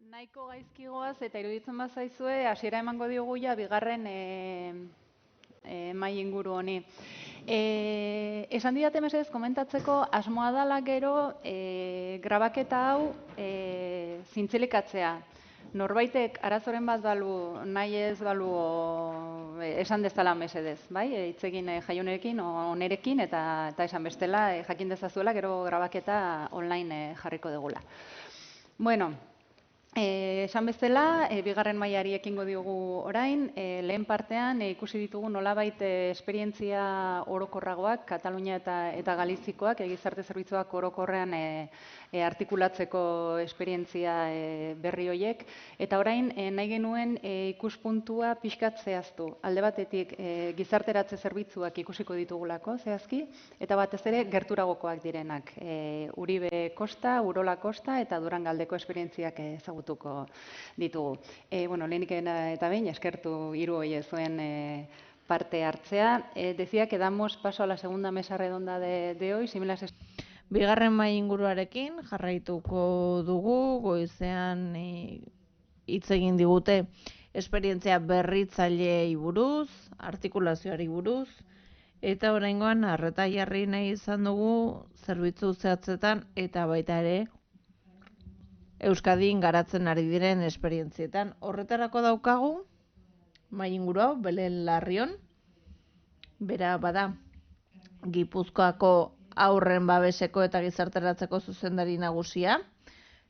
Nahiko gaizkigoaz eta iruditzen bazaizue, hasiera emango diogu ja bigarren mahai inguru honi. Esan didate mesedez komentatzeko asmoa dela gero grabaketa hau zintzilikatzea. Norbaitek arazoren bat balu, nahi ez balu esan dezala mesedez, bai? Hitz egin jaionerekin o nerekin eta esan bestela jakin dezazuela gero grabaketa online jarriko dugula. Bueno, esan bezala, bigarren mailari ekingo diogu orain, lehen partean ikusi ditugu nolabait esperientzia orokorragoak, Katalunia eta Galizikoak, gizarte zerbitzuak orokorrean artikulatzeko esperientzia berri horiek, eta orain nahi genuen ikuspuntua pixkat zehaztu. Alde batetik gizarteratze zerbitzuak ikusiko ditugulako zehazki, eta batez ere gerturagokoak direnak. Uribe Kosta, Urola Kosta eta Durangaldeko esperientziak ezagutuko ditugu. Lehenik eta behin, eskertu hiru horiek zuen parte hartzea. Decía que damos paso a la segunda mesa redonda de hoy. Bigarren mahai inguruarekin jarraituko dugu, goizean hitz egin digute esperientzia berritzaileei buruz, artikulazioari buruz, eta oraingoan arreta jarri nahi izan dugu zerbitzu zehatzetan eta baita ere Euskadin garatzen ari diren esperientzietan. Horretarako daukagu mahai inguru hau Belen Larrion, bera bada Gipuzkoako Haurren babeseko eta gizarteratzeko zuzendari nagusia,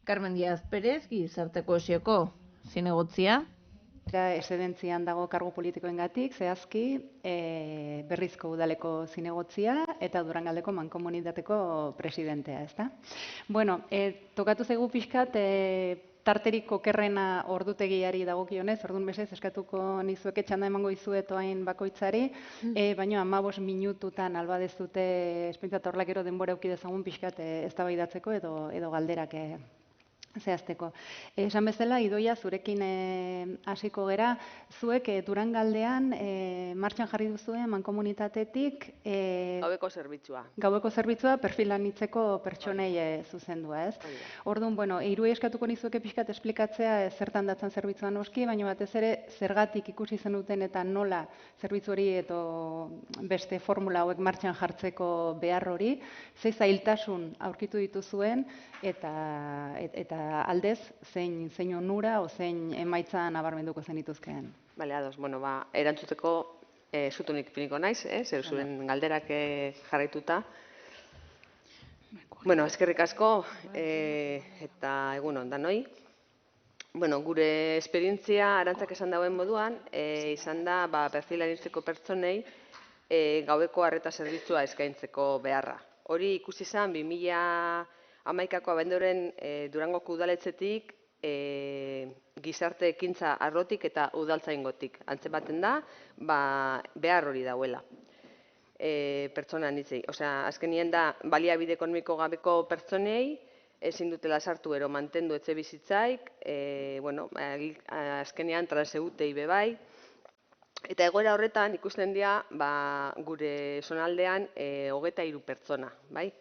Carmen Díaz Pérez, gizarte kohesioko zinegotzia. Esedentzian dago kargu politikoengatik, zehazki Berrizko udaleko zinegotzia eta Durangaldeko mankomunitateko presidentea, ezta? Bueno, tokatu zaigu pixkat tarterik okerrena ordutegiari dagokionez, orduan mesedez eskatuko nizueke txanda emango dizuet orain bakoitzari, baina 15 minututan albadezute espeintzat horrela gero denbora eduki dezagun pixkat eztabaidatzeko edo galderak zehazteko. Esan bezala, Idoia, zurekin hasiko gera, zuek Durangaldean martxan jarri duzue mankomunitatetik Gaueko zerbitzua. Gaueko zerbitzua perfil anitzeko pertsonei zuzendua, ez? Orduan, hiruei eskatuko nizueke pixkat esplikatzea zertan datzan zerbitzua noski, baina batez ere zergatik ikusi zenuten eta nola zerbitzu hori edo beste formula hauek martxan jartzeko behar hori, ze zailtasun aurkitu dituzuen eta aldez zein onura o zein emaitza nabarmenduko zenituzkeen. Bale, ados, erantzuteko zutunik piniko naiz, zer zuen galderak jarraituta. Eskerrik asko eta egun on danoi. Gure esperientzia arantzak esan dauen moduan, izan da perfil anitzeko pertsonei gaueko arreta zerbitzua eskaintzeko beharra. Hori ikusi zen 2011ko abenduaren Durangoko udaletxetik gizarte ekintza arlotik eta udaltzaingotik. Antzematen da, behar hori dauela pertsona anitzei. Azkenien da, baliabide ekonomiko gabeko pertsonei, ezin dutela sartu ero mantendu etxe bizitzaik, azkenean transeutei bebai, eta egoera horretan ikusten dira gure zonaldean 23 pertsona, bai?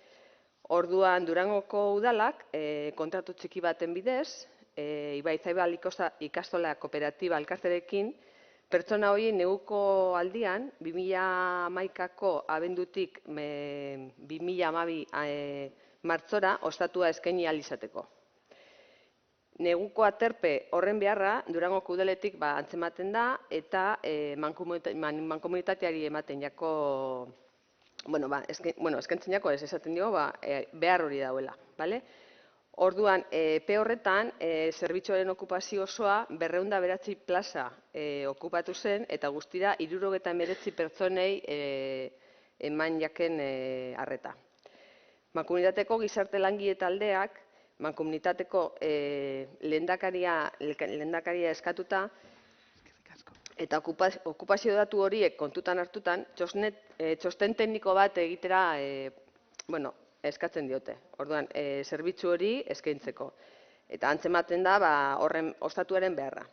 Orduan Durangoko udalak kontratu txiki baten bidez, Ibaitzaibal ikastola kooperatiba elkarterekin, pertsona hori neguko aldian, 2011ko abendutik 2012 martzora ostatua eskaini ahal izateko. Neguko aterpe horren beharra Durangoko udaletik antzematen da eta mankomunitateari ematen jako eskaintzen jako ez esaten dio, behar hori dauela. Orduan, epe horretan, zerbitzuaren okupazio osoa 209 plaza okupatu zen eta guztira 69 pertsonei eman jaken arreta. Mankomunitateko gizarte langile taldeak, mankomunitateko lehendakaria eskatuta, eta okupazio datu horiek kontutan hartutan, txosten tekniko bat egitera eskatzen diote. Orduan, zerbitzu hori eskaintzeko. Eta antzematen da horren ostatuaren beharra.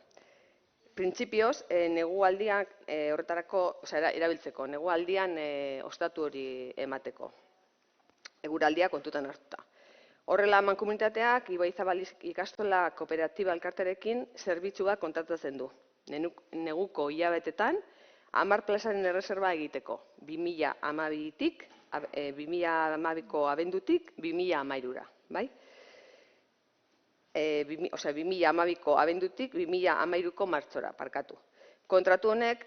Printzipioz, negualdiak horretarako erabiltzeko, negualdian ostatu hori emateko. Eguraldia kontutan hartuta. Horrela, mankomunitateak Ibaizabal ikastola kooperatiba elkarterekin zerbitzu bat kontratatzen du. Neguko hilabetetan, 10 plazaren erreserba egiteko, 2012ko abendutik 2013ra, bai? 2012ko abendutik 2013ko martxora, parkatu. Kontratu honek,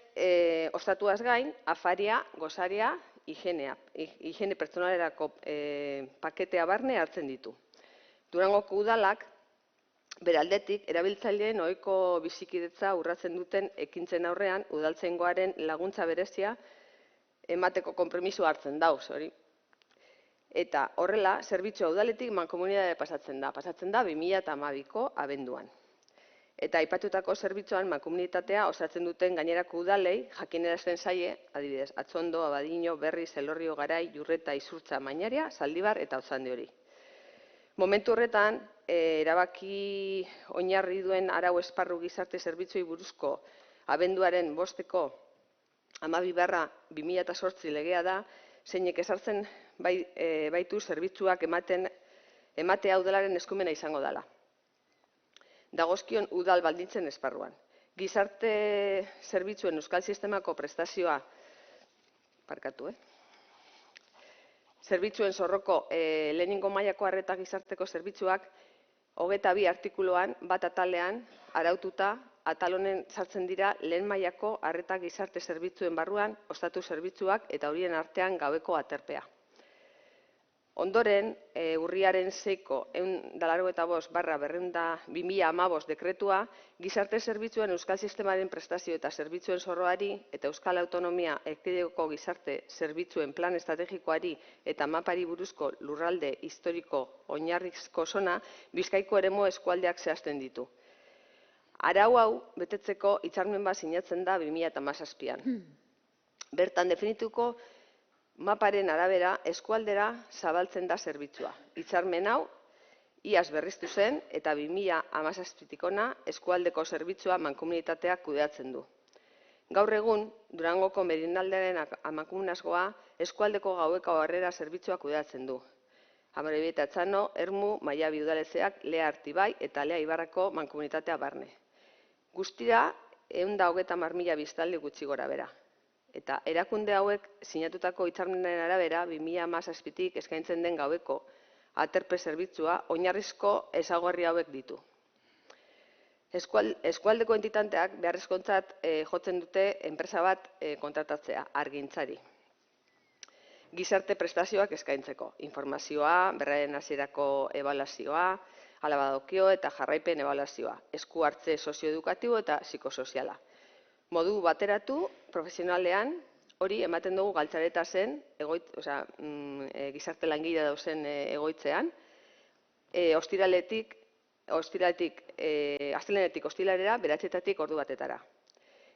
ostatuaz gain, afaria, gosaria, higiene pertsonalerako paketea barne hartzen ditu. Durangoko udalak, bere aldetik, erabiltzaileen ohiko bizikidetza urratzen duten ekintzen aurrean, udaltzaingoaren laguntza berezia emateko konpromisoa hartzen da, hori. Eta horrela, zerbitzua udaletik mankomunitatera pasatzen da 2012ko abenduan. Eta aipatutako zerbitzuan mankomunitatea osatzen duten gainerako udalei jakinarazten zaie, adibidez, Atxondo, Abadiño, Berriz, Elorrio, Garai, Jurreta, Izurtza, Mañaria, Zaldibar eta Otzandi hori. Momentu horretan, erabaki oinarri duen arau esparru gizarte zerbitzuei buruzko abenduaren 5ko 12/2008 legea da, zeinek ezartzen baitu zerbitzuak ematea udalaren eskumena izango dela. Dagozkion udal baldintzen esparruan. Gizarte zerbitzuen euskal sistemako prestazioa, zerbitzuen zorroko lehenengo mailako arreta gizarteko zerbitzuak 22 artikuluan bat atalean araututa atal honen sartzen dira lehen mailako arreta gizarte zerbitzuen barruan ostatu zerbitzuak eta horien artean gaueko aterpea. Ondoren, urriaren 6ko 185/2015 dekretua gizarte zerbitzuen euskal sistemaren prestazio eta zerbitzuen zorroari eta Euskal Autonomia Erkidegoko gizarte zerbitzuen plan estrategikoari eta mapari buruzko lurralde historiko oinarrizko zona Bizkaiko eremu eskualdeak zehazten ditu. Arau hau betetzeko hitzarmen bat sinatzen da 2017an. Bertan definituko maparen arabera eskualdera zabaltzen da zerbitzua. Hitzarmen hau iaz berriztu zen eta 2017tik hona eskualdeko zerbitzua mankomunitateak kudeatzen du. Gaur egun, Durangoko Merinaldearen amankomunazgoa eskualdeko gaueko harrera zerbitzua kudeatzen du. Amorebieta Etxano, Ermu, Maiabi udalezeak, Lea Artibai eta Lea Ibarrako mankomunitatea barne. Guztira, 130.000 biztanle gutxi gora bera. Eta erakunde hauek sinatutako hitzarmenaren arabera 2017tik eskaintzen den gaueko aterpe zerbitzua oinarrizko ezaugarri hauek ditu. Eskualdeko entitateak beharrezkotzat jotzen dute enpresa bat kontratatzea, argintzari. Gizarte prestazioak eskaintzeko, informazioa, berraren hasierako ebaluazioa, hala badokio eta jarraipen ebaluazioa, esku hartze sozioedukatibo eta psikosoziala. Modu bateratu, profesionalean, hori ematen dugu Galtzareta zen, gizarte langile dauzen egoitzean, astelehenetik ostilarera, 9:00 ordu batetara.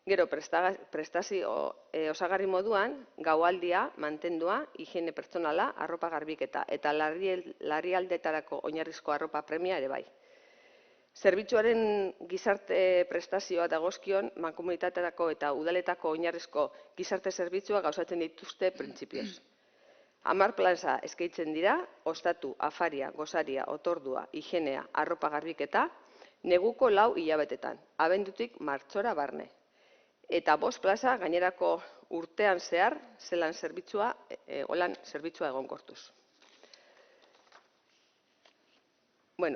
Gero, prestazio osagarri moduan, gaualdia, mantendua, higiene pertsonala, arropa garbiketa eta larrialdetarako oinarrizko arropa premia ere bai. Zerbitzuaren gizarte prestazioa dagozkion mankomunitaterako eta udaletako oinarrizko gizarte zerbitzua gauzatzen dituzte printzipioz. 10 plaza eskaintzen dira, ostatu, afaria, gosaria, otordua, higienea, arropa garbiketa, neguko 4 hilabetetan, abendutik martxora barne. Eta 5 plaza gainerako urtean zehar zelan zerbitzua egonkortuz.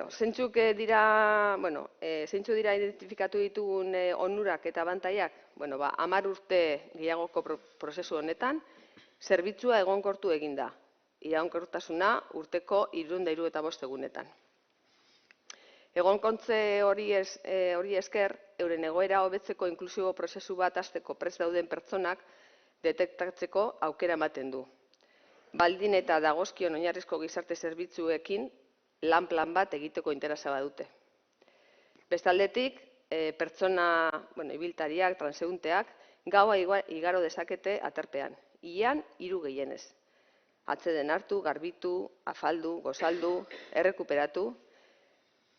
Zeintzuk dira identifikatu ditugun onurak eta abantaiak? 10 urte gehiagoko prozesu honetan, zerbitzua egonkortu egin da. Iraunkortasuna urteko 375 egunetan. Egonkortze hori esker, euren egoera hobetzeko inklusibo prozesu bat hasteko prest dauden pertsonak detektatzeko aukera ematen du. Baldin eta dagozkion oinarrizko gizarte zerbitzuekin lan plan bat egiteko interesa badute. Bestaldetik, pertsona ibiltariak, transeunteak, gaua igaro dezakete aterpean, ilean 3 gehienez. Atseden hartu, garbitu, afaldu, gozaldu, errekuperatu,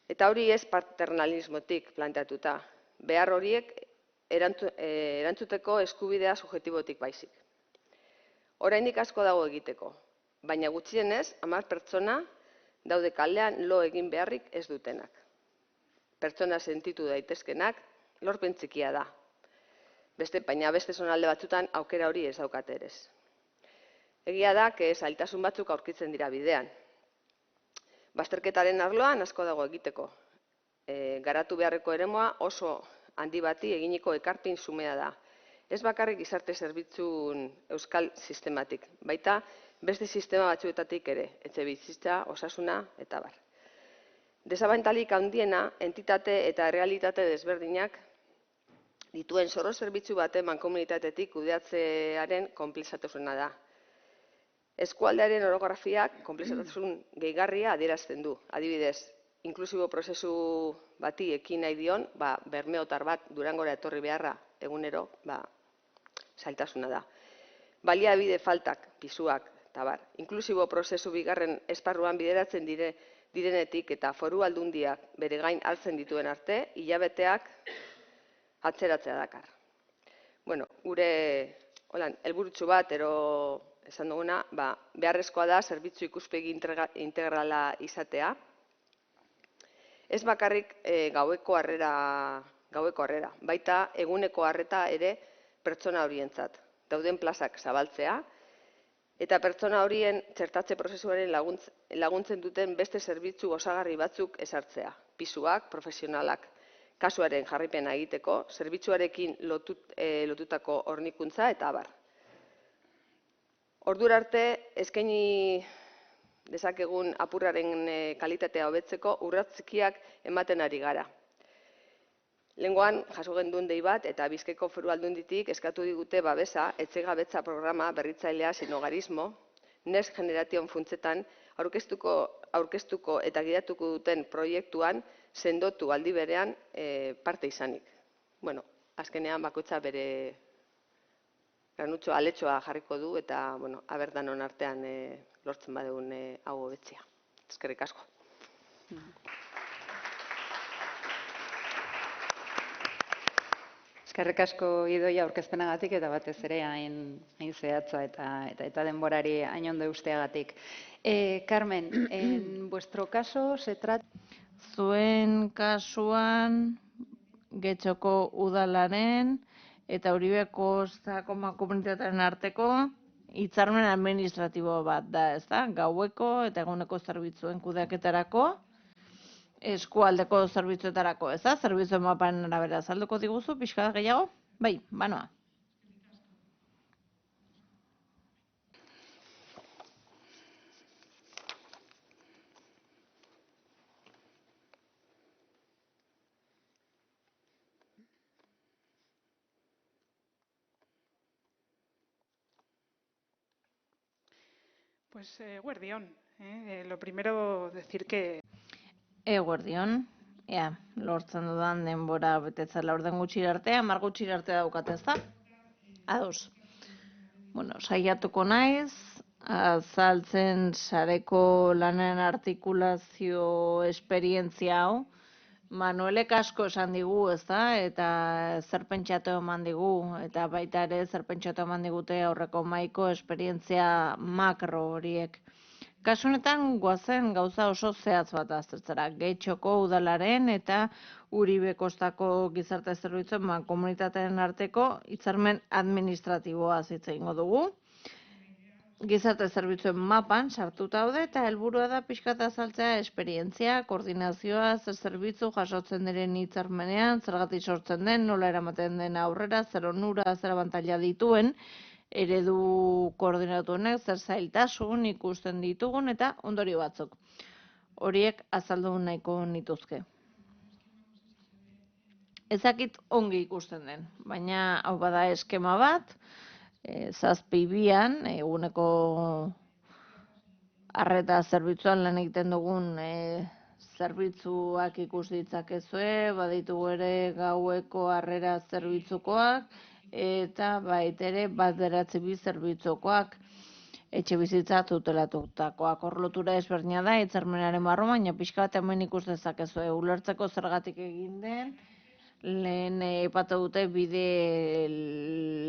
eta hori ez paternalismotik planteatuta, behar horiek erantzuteko eskubidea subjektibotik baizik. Oraindik asko dago egiteko, baina gutxienez 10 pertsona daude kalean lo egin beharrik ez dutenak. Pertsona sentitu daitezkenak lorpen txikia da. Baina beste zonalde batzutan aukera hori ez daukate ere. Egia da, zailtasun batzuk aurkitzen dira bidean. Bazterketaren arloan asko dago egiteko. Garatu beharreko eremua oso handi bati eginiko ekarpen xumea da. Ez bakarrik gizarte zerbitzuen euskal sistematik, baita beste sistema batzuetatik ere, etxebizitza, osasuna eta abar. Desabantalik handiena, entitate eta errealitate desberdinak dituen zoro zerbitzu baten mankomunitatetik kudeatzearen konplexutasuna da. Eskualdearen orografiak konplexutasun gehigarria adierazten du. Adibidez, inklusibo prozesu bati ekin nahi dion, bermeotar bat Durangora etorri beharra egunero, zailtasuna da. Baliabide faltak, pisuak, eta bar. Inklusibo prozesu bigarren esparruan bideratzen direnetik eta foru aldundiak bere gain hartzen dituen arte, hilabeteak atzeratzea dakar. Gure helburutxo bat, esan duguna, beharrezkoa da zerbitzu ikuspegi integrala izatea. Ez bakarrik gaueko harrera, baita eguneko harreta ere pertsona horientzat. Dauden plazak zabaltzea, eta pertsona horien txertatze prozesuaren laguntzen duten beste zerbitzu osagarri batzuk ezartzea. Pisuak, profesionalak, kasuaren jarraipena egiteko, zerbitzuarekin lotutako hornikuntza eta abar. Ordura arte, eskaini dezakegun apurraren kalitatea hobetzeko urrats txikiak ematen ari gara. Lehengoan, jaso genduen dei bat eta Bizkaiko Foru Aldunditik eskatu digute babesa etxegabetza programa berritzailea Sinogarismo, Next Generation funtsetan aurkeztuko eta gidatuko duten proiektuan sendotu aldi berean parte izanik. Azkenean bakoitza bere granutxo aletxoa jarriko du eta aberdanon artean lortzen badugun hau hobetzea. Eskerrik asko. Eskerrik asko Idoia aurkezpenagatik eta batez ere hain zehatza eta denborari hain ondo eusteagatik. Carmen, en vuestro caso se trata... Zuen kasuan Getxoko udalaren eta Uribeko Zakoma komunitatearen arteko hitzarmen administratibo bat da, ez da? Gaueko eta eguneko zerbitzuen kudeaketarako, eskualdeko zerbitzuetarako, ez da? Zerbitzuen maparen arabera azalduko diguzu, pixka gehiago? Bai, banoa. Pues eguerdion. Lo primero decir que... Eguerdion. Lortzen dudan denbora betetzen laurden gutxira arte, 10 gutxira arte daukat, ez da? Ados. Saiatuko naiz, azaltzen sareko lanen artikulazio esperientzia hau. Manuelek asko esan digu, ez da? Eta zer pentsatu eman digu, eta baita ere zer pentsatu eman digute aurreko mahaiko esperientzia makro horiek. Kasu honetan goazen gauza oso zehatz bat aztertzera. Getxoko udalaren eta Uribe Kostako gizarte zerbitzuen mankomunitateen arteko hitzarmen administratiboa hitz egingo dugu. Gizarte zerbitzuen mapan sartuta daude eta helburua da pixkat azaltzea esperientzia, koordinazioa, zer zerbitzu jasotzen diren hitzarmenean, zergatik sortzen den, nola eramaten den aurrera, zer onura, zer abantaila dituen, eredu koordinatuenek zer zailtasun ikusten ditugun eta ondorio batzuk. Horiek azaldu nahiko nituzke. Ezakit ongi ikusten den, baina hau bada eskema bat, 7-2an, eguneko arreta zerbitzuan lan egiten dugun zerbitzuak ikus ditzakezue, baditu ere gaueko harrera zerbitzukoak, eta baitere 1-2 zerbitzukoak etxe bizitza tutelatutakoak. Hor lotura ezberdina da, hitzarmenaren barruan, baina pixka bat hemen ikus dezakezue ulertzeko zergatik egin den, lehen aipatu dute bide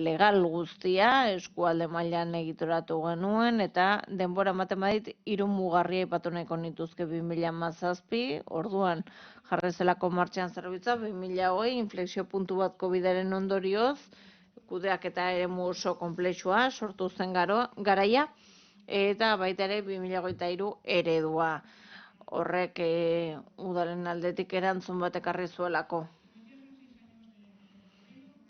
legal guztia eskualde mailan egituratu genuen, eta denbora ematen badit 3 mugarri aipatu nahiko nituzke 2017, orduan jarri zelako martxan zerbitzua, 2020 inflexio puntu bat COVIDaren ondorioz, kudeaketa eremu oso konplexua sortu zen garaia, eta baita ere 2023 eredua. Horrek udalen aldetik erantzun bat ekarri zuelako.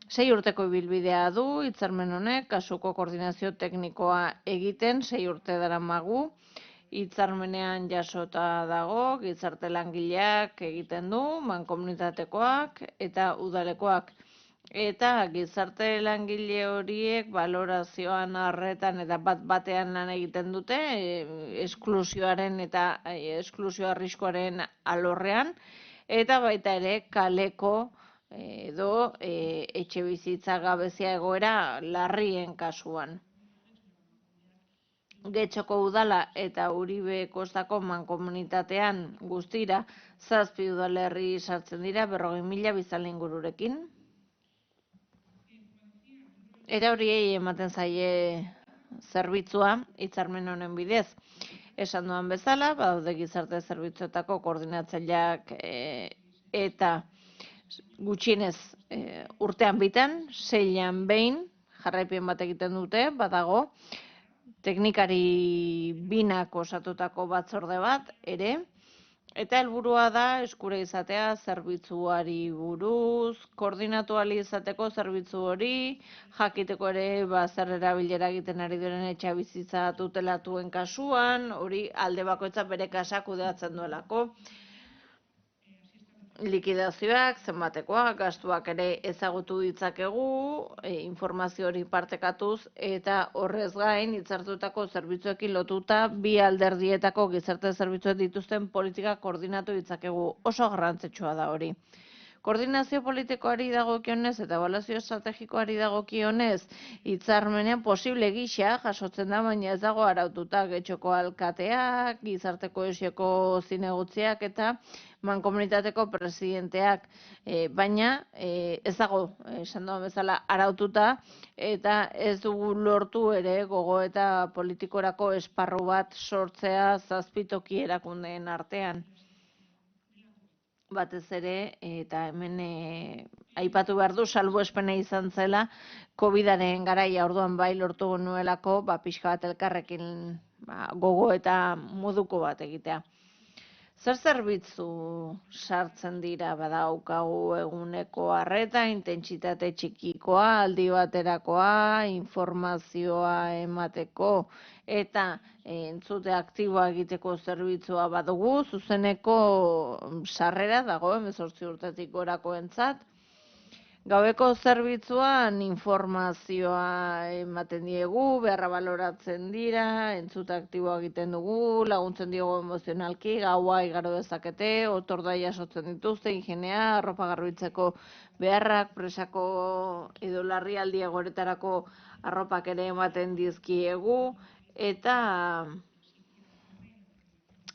6 urteko ibilbidea du hitzarmen honek, kasuko koordinazio teknikoa egiten 6 urte daramagu. Hitzarmenean jasota dago, gizarte langileak egiten du, mankomunitatekoak eta udalekoak. Eta gizarte langile horiek balorazioan arretan eta bat-batean lan egiten dute, esklusioaren eta esklusio arriskuaren alorrean, eta baita ere kaleko edo etxe bizitza gabezia egoera larrien kasuan. Getxoko udala eta Uribe Kostako mankomunitatean guztira 7 udalerri sartzen dira 40.000 biztanle ingururekin. Eta horiei ematen zaie zerbitzua hitzarmen honen bidez. Esan duan bezala, badaude gizarte zerbitzuetako koordinatzaileak eta gutxienez urtean bitan, 6ean behin jarraipen bat egiten dute, badago teknikari binak osatutako batzorde bat ere, eta helburua da eskura izatea zerbitzuari buruz, koordinatu ahal izateko zerbitzu hori, jakiteko ere zer erabilera egiten ari diren etxebizitza tutelatuen kasuan, hori alde bakoitza bere kasa kudeatzen duelako. Likidazioak, zenbatekoak, gastuak ere ezagutu ditzakegu, informazio hori partekatuz, eta horrez gain hitzartutako zerbitzuekin lotuta bi alderdietako gizarte zerbitzuek dituzten politika koordinatu ditzakegu. Oso garrantzitsua da hori. Koordinazio politikoari dagokionez eta ebaluazio estrategikoari dagokionez hitzarmenean posible gisa jasotzen da, baina ez dago araututa Getxoko alkateak, gizarte kohesioko zinegotziak eta mankomunitateko presidenteak, baina ez dago, esan duan bezala, araututa, eta ez dugu lortu ere gogoeta politikorako esparru bat sortzea 7 toki erakundeen artean. Batez ere, eta hemen aipatu behar du, salbuespena izan zela, COVIDaren garaia orduan bai lortu nuelako, pixka bat elkarrekin gogo eta moduko bat egitea. Zer zerbitzu sartzen dira, badaukagu eguneko arreta, intentsitate txikikoa, aldi baterakoa, informazioa emateko eta entzute aktiboa egiteko zerbitzua badugu, zuzeneko sarrera dago, 18 urtetik gorakoentzat. Gaueko zerbitzuan informazioa ematen diegu, beharra baloratzen dira, entzute aktiboa egiten dugu, laguntzen diogu emozionalki, gaua igaro dezakete, otorda jasotzen dituzte, higienea, arropa garbitzeko beharrak, presako edo larrialdi egoeretarako arropak ere ematen dizkiegu, eta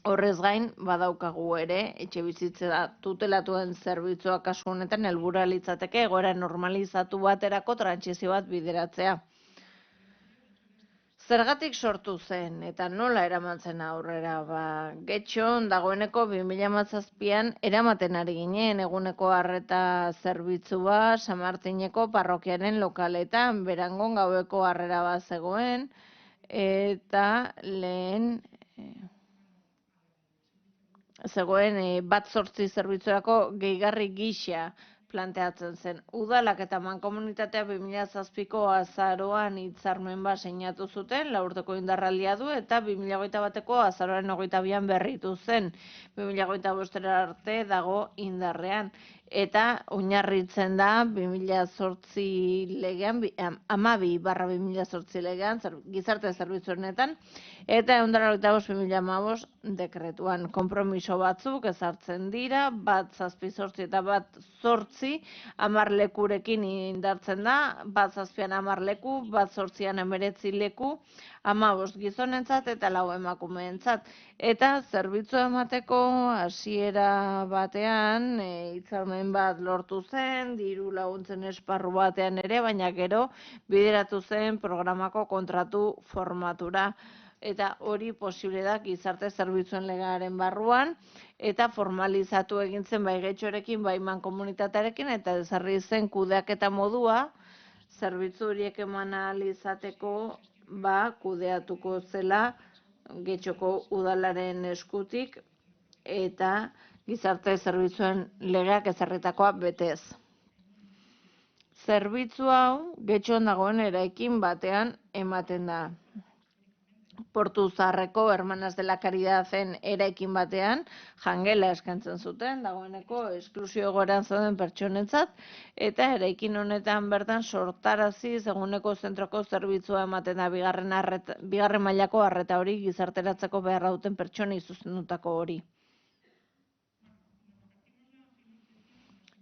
horrez gain, badaukagu ere, etxe bizitza tutelatuen zerbitzua kasu honetan helburua litzateke egoera normalizatu baterako trantsizio bat bideratzea. Zergatik sortu zen eta nola eraman zen aurrera? Getxon dagoeneko 2017an eramaten ari ginen eguneko arreta zerbitzua San Martineko parrokiaren lokaletan, Berangon gaueko harrera bat zegoen, eta lehen zegoen 1-8 zerbitzurako gehigarri gisa planteatzen zen. Udalak eta mankomunitatea 2007ko azaroan hitzarmen bat sinatu zuten, 4 urteko indarraldia du, eta 2021ko azaroaren 22an berritu zen. 2025 arte dago indarrean. Eta oinarritzen da 2008 legean, 12/2008 legean, gizarte zerbitzuenetan, Eta 185/2015 dekretuan konpromiso batzuk ezartzen dira, bat 7/8 eta bat 8 10 lekurekin indartzen da, bat 7an 10 leku, bat 8an 19 leku, 15 gizonentzat eta 4 emakumeentzat. Eta zerbitzua emateko hasiera batean hitzarmen bat lortu zen, diru laguntzen esparru batean ere, baina gero bideratu zen programako kontratu formatura. Eta hori posible da gizarte zerbitzuen legearen barruan, eta formalizatu egin zen bai getxorekin, bai mankomunitatearekin, eta ezarri zen kudeaketa modua, zerbitzu horiek eman ahal izateko, kudeatuko zela Getxoko udalaren eskutik, eta gizarte zerbitzuen legeak ezarritakoa betez. Zerbitzu hau Getxon dagoen eraikin batean ematen da. Portu Zaharreko Hermanas de la Caridaden eraikin batean jangela eskaintzen zuten, dagoeneko esklusio egoeran zeuden pertsonentzat, eta eraikin honetan bertan sortarazi eguneko zentroko zerbitzua ematen da bigarren mailako arreta hori, gizarteratzeko beharra duten pertsonei zuzendutako hori.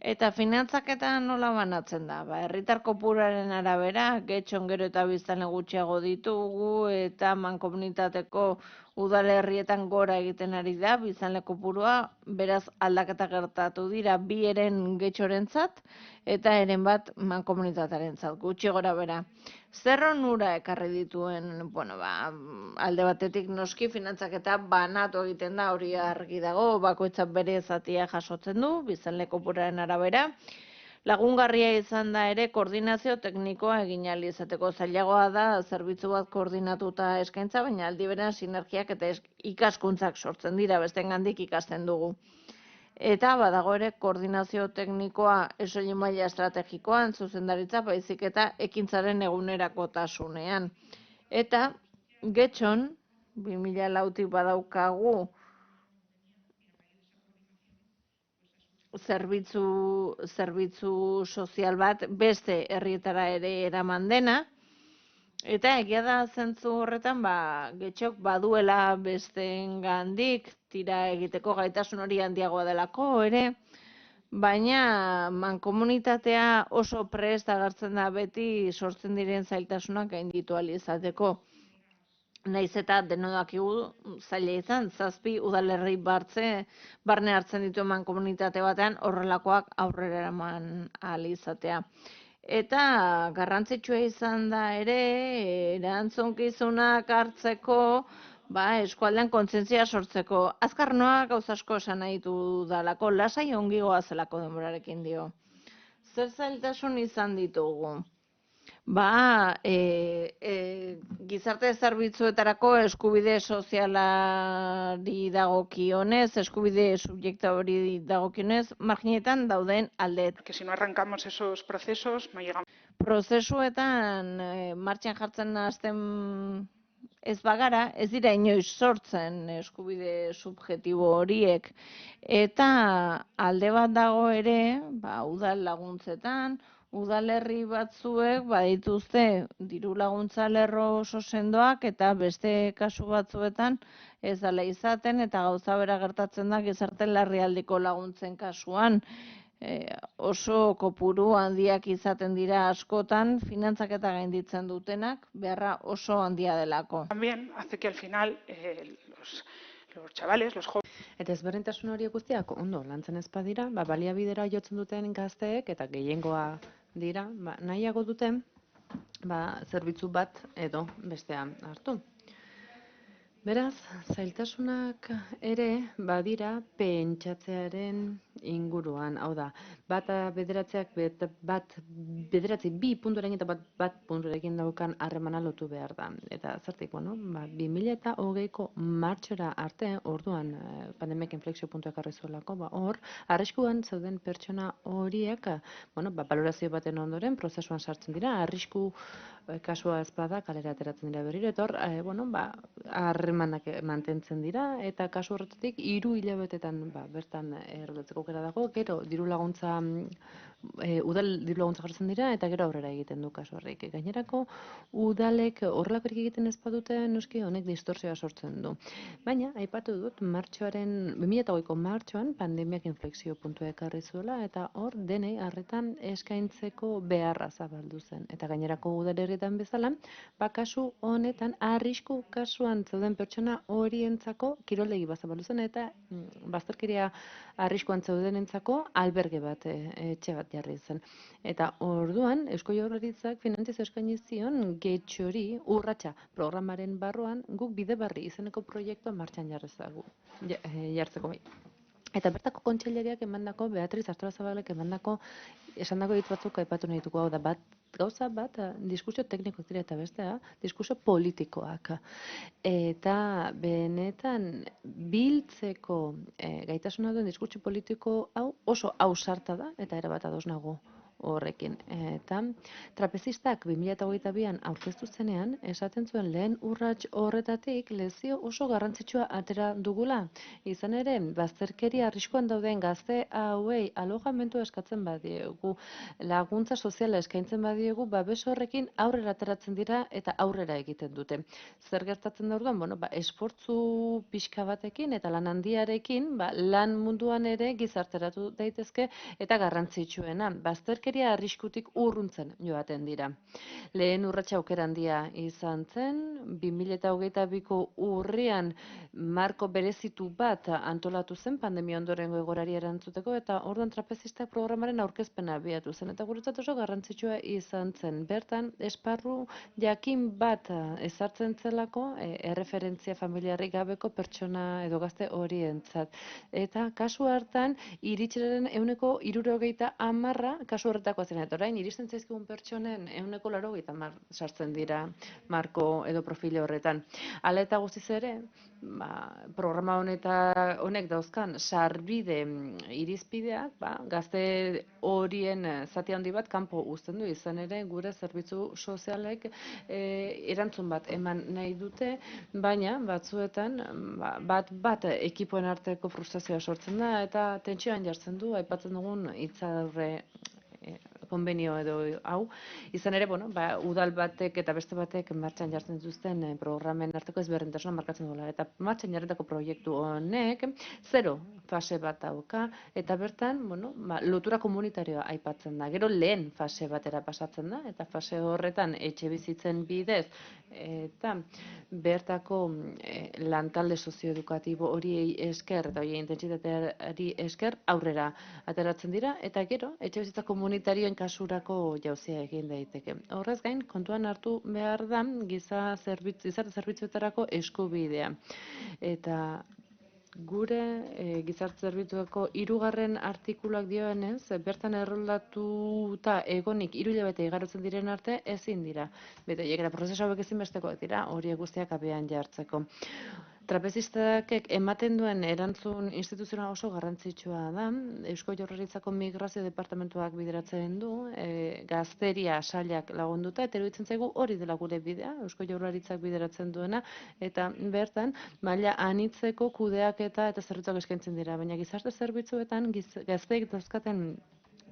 Eta finantzaketa nola banatzen da? Herritar kopuruaren arabera, Getxon gero eta biztanle gutxiago ditugu, eta mankomunitateko udalerrietan gora egiten ari da, biztanle kopurua, beraz aldaketa gertatu dira, 2 eren Getxorentzat, eta eren bat mankomunitatearentzat, gutxi gora bera. Zer onura ekarri dituen, alde batetik noski finantzaketa banatu egiten da, hori argi dago, bakoitzak bere zatia jasotzen du, biztanle kopuruaren arabera. Lagungarria izan da ere koordinazio teknikoa egin ahal izateko. Zailagoa da zerbitzu bat koordinatuta eskaintza, baina aldi berean sinergiak eta ikaskuntzak sortzen dira, besteengandik ikasten dugu. Eta badago ere koordinazio teknikoa ez soilik maila estrategikoan, zuzendaritza, baizik eta ekintzaren egunerakotasunean. Eta Getxon 2004tik badaukagu zerbitzu sozial bat beste herrietara ere eraman dena, eta egia da zentzu horretan Getxok baduela besteengandik tira egiteko gaitasun hori handiagoa delako ere, baina mankomunitatea oso prest agertzen da beti sortzen diren zailtasunak gainditu ahal izateko. Naiz eta denodakigu zaila izan, 7 udalerri barne hartzen ditu mankomunitate batean horrelakoak aurrera eraman ahal izatea. Eta garrantzitsua izan da ere, erantzukizunak hartzeko, eskualdean kontzientzia sortzeko. Azkar noa gauza asko esan nahi ditu dalako, lasai ongi goazelako denborarekin dio. Zer zailtasun izan ditugu? Gizarte zerbitzuetarako eskubide sozialari dagokionez, eskubide subjektuari dagokionez, marginetan dauden alde. Que si no arrancamos esos procesos, no llegamos. Prozesuetan martxan jartzen hasten ez bagara, ez dira inoiz sortzen eskubide subjektibo horiek. Eta alde bat dago ere, udal laguntzetan, udalerri batzuek badituzte diru laguntza lerro oso sendoak, eta beste kasu batzuetan ez dela izaten, eta gauza bera gertatzen da gizarte larrialdiko laguntzen kasuan. Oso kopuru handiak izaten dira askotan, finantzaketa gainditzen dutenak, beharra oso handia delako. También hace que al final los chavales, los jóvenes. Eta ezberdintasun horiek guztiak ondo lantzen ez badira, baliabidera jotzen duten gazteek eta gehiengoa dira, nahiago duten zerbitzu bat edo bestea hartu. Beraz, zailtasunak ere badira pentsatzearen inguruan, hau da, bederatzi 2 punturekin eta bat punturekin daukan harremana lotu behar da. Eta zertik, 2020ko martxora arte, orduan pandemiak inflexio puntua ekarri zuelako, hor, arriskuan zeuden pertsona horiek, balorazio baten ondoren, prozesuan sartzen dira, arrisku kasua ez bada kalera ateratzen dira berriro, eta hor, harremanak mantentzen dira, eta kasu horretatik 3 hilabetetan bertan erroldatzeko aukera dago, gero diru laguntza udal diru laguntza jartzen dira, eta gero aurrera egiten du kasu horrek. Gainerako udalek horrelakorik egiten ez badute, noski honek distorsioa sortzen du. Baina, aipatu dut, 2008ko martxoan pandemiak inflexio puntua ekarri zuela, eta hor denei arretan eskaintzeko beharra zabaldu zen. Eta gainerako udalerrietan bezala, kasu honetan arrisku kasuan zeuden pertsona horientzako kiroldegi bat zabaldu zen, eta bazterkeria arriskuan zeudenentzako alberge bat, etxe bat jarri zen. Eta orduan, Eusko Jaurlaritzak finantzazio eskaini zion Getxori urratsa programaren barruan guk Bidebarri izeneko proiektua martxan jartzeko. Eta bertako kontseilariak emandako, Beatriz Artolazabalek esandako hitz batzuk aipatu nahi ditugu, hau da, gauza bat, diskusio teknikoak dira eta bestea, diskusio politikoak. Eta benetan biltzeko gaitasuna duen diskusio politiko hau oso ausarta da, eta erabat ados nago horrekin. Eta trapezistak 2022an aurkeztu zenean, esaten zuen lehen urrats horretatik lezio oso garrantzitsua atera dugula. Izan ere, bazterkeria arriskuan dauden gazte hauei alojamendu eskatzen badiegu, laguntza soziala eskaintzen badiegu, babes horrekin aurrera ateratzen dira eta aurrera egiten dute. Zer gertatzen da orduan? Bueno, esfortzu pixka batekin eta lan handiarekin, lan munduan ere gizarteratu daitezke eta garrantzitsuena. Bazterkeria arriskutik urruntzen joaten dira. Lehen urratsa aukera handia izan zen, 2022ko urrian marko berezitu bat antolatu zen pandemia ondorengo egoerari erantzuteko, eta orduan trapezistak programaren aurkezpena abiatu zen, eta guretzat oso garrantzitsua izan zen. Bertan, esparru jakin bat ezartzen zelako erreferentzia familiarrik gabeko pertsona edo gazte horientzat. Eta kasu hartan, iritxeraren 60% kasu horretako zen, eta orain iristen zaizkigun pertsonen 80% sartzen dira marko edo profile horretan. Hala eta guztiz ere, programa honek dauzkan sarbide irizpideak, gazte horien zati handi bat kanpo uzten du, izan ere gure zerbitzu sozialek erantzun bat eman nahi dute, baina batzuetan bat ekipoen arteko frustrazioa sortzen da, eta tentsioan jartzen du, aipatzen dugun hitzarre konbenio edo hau. Izan ere, udal batek eta beste batek martxan jartzen dituzten programen arteko ezberdintasuna markatzen duela. Eta martxan jarritako proiektu honek 0 fase bat dauka, eta bertan, lotura komunitarioa aipatzen da. Gero lehen fase batera pasatzen da, eta fase horretan etxe bizitzen bidez, eta bertako lantalde sozioedukatibo horiei esker, eta horien intentsitateari esker, aurrera ateratzen dira, eta gero, etxe bizitza komunitarioen kasurako jauzia egin daiteke. Horrez gain, kontuan hartu behar da gizarte zerbitzuetarako eskubidea. Eta gure gizarte zerbitzueko 3. artikuluak dioenez, bertan erroldatuta egonik 3 hilabete igarotzen diren arte ezin dira. Bete, jekera prozesu hauek ezinbestekoak dira, horiek guztiak abian jartzeko. Trapezistak ematen duen erantzun instituzionala oso garrantzitsua da. Eusko Jaurlaritzako Migrazio Departamentuak bideratzen du, gazteria sailak lagunduta, eta iruditzen zaigu hori dela gure bidea, Eusko Jaurlaritzak bideratzen duena, eta bertan maila anitzeko kudeaketa eta zerbitzuak eskaintzen dira, baina gizarte zerbitzuetan gazteek dauzkaten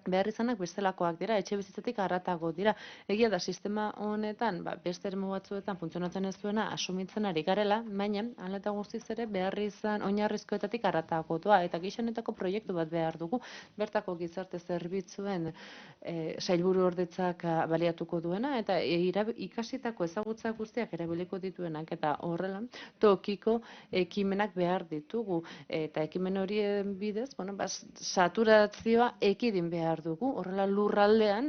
behar izanak bestelakoak dira, etxe bizitzatik haratago dira. Egia da, sistema honetan, beste eremu batzuetan funtzionatzen ez duena asumitzen ari garela, baina, hala eta guztiz ere, behar izan oinarrizkoetatik haratago doa, eta gizonetako proiektu bat behar dugu, bertako gizarte zerbitzuen sailburu ordetzak baliatuko duena, eta ikasitako ezagutza guztiak erabiliko dituenak, eta horrela, tokiko ekimenak behar ditugu, eta ekimen horien bidez, saturazioa ekidin behar dugu, horrela lurraldean,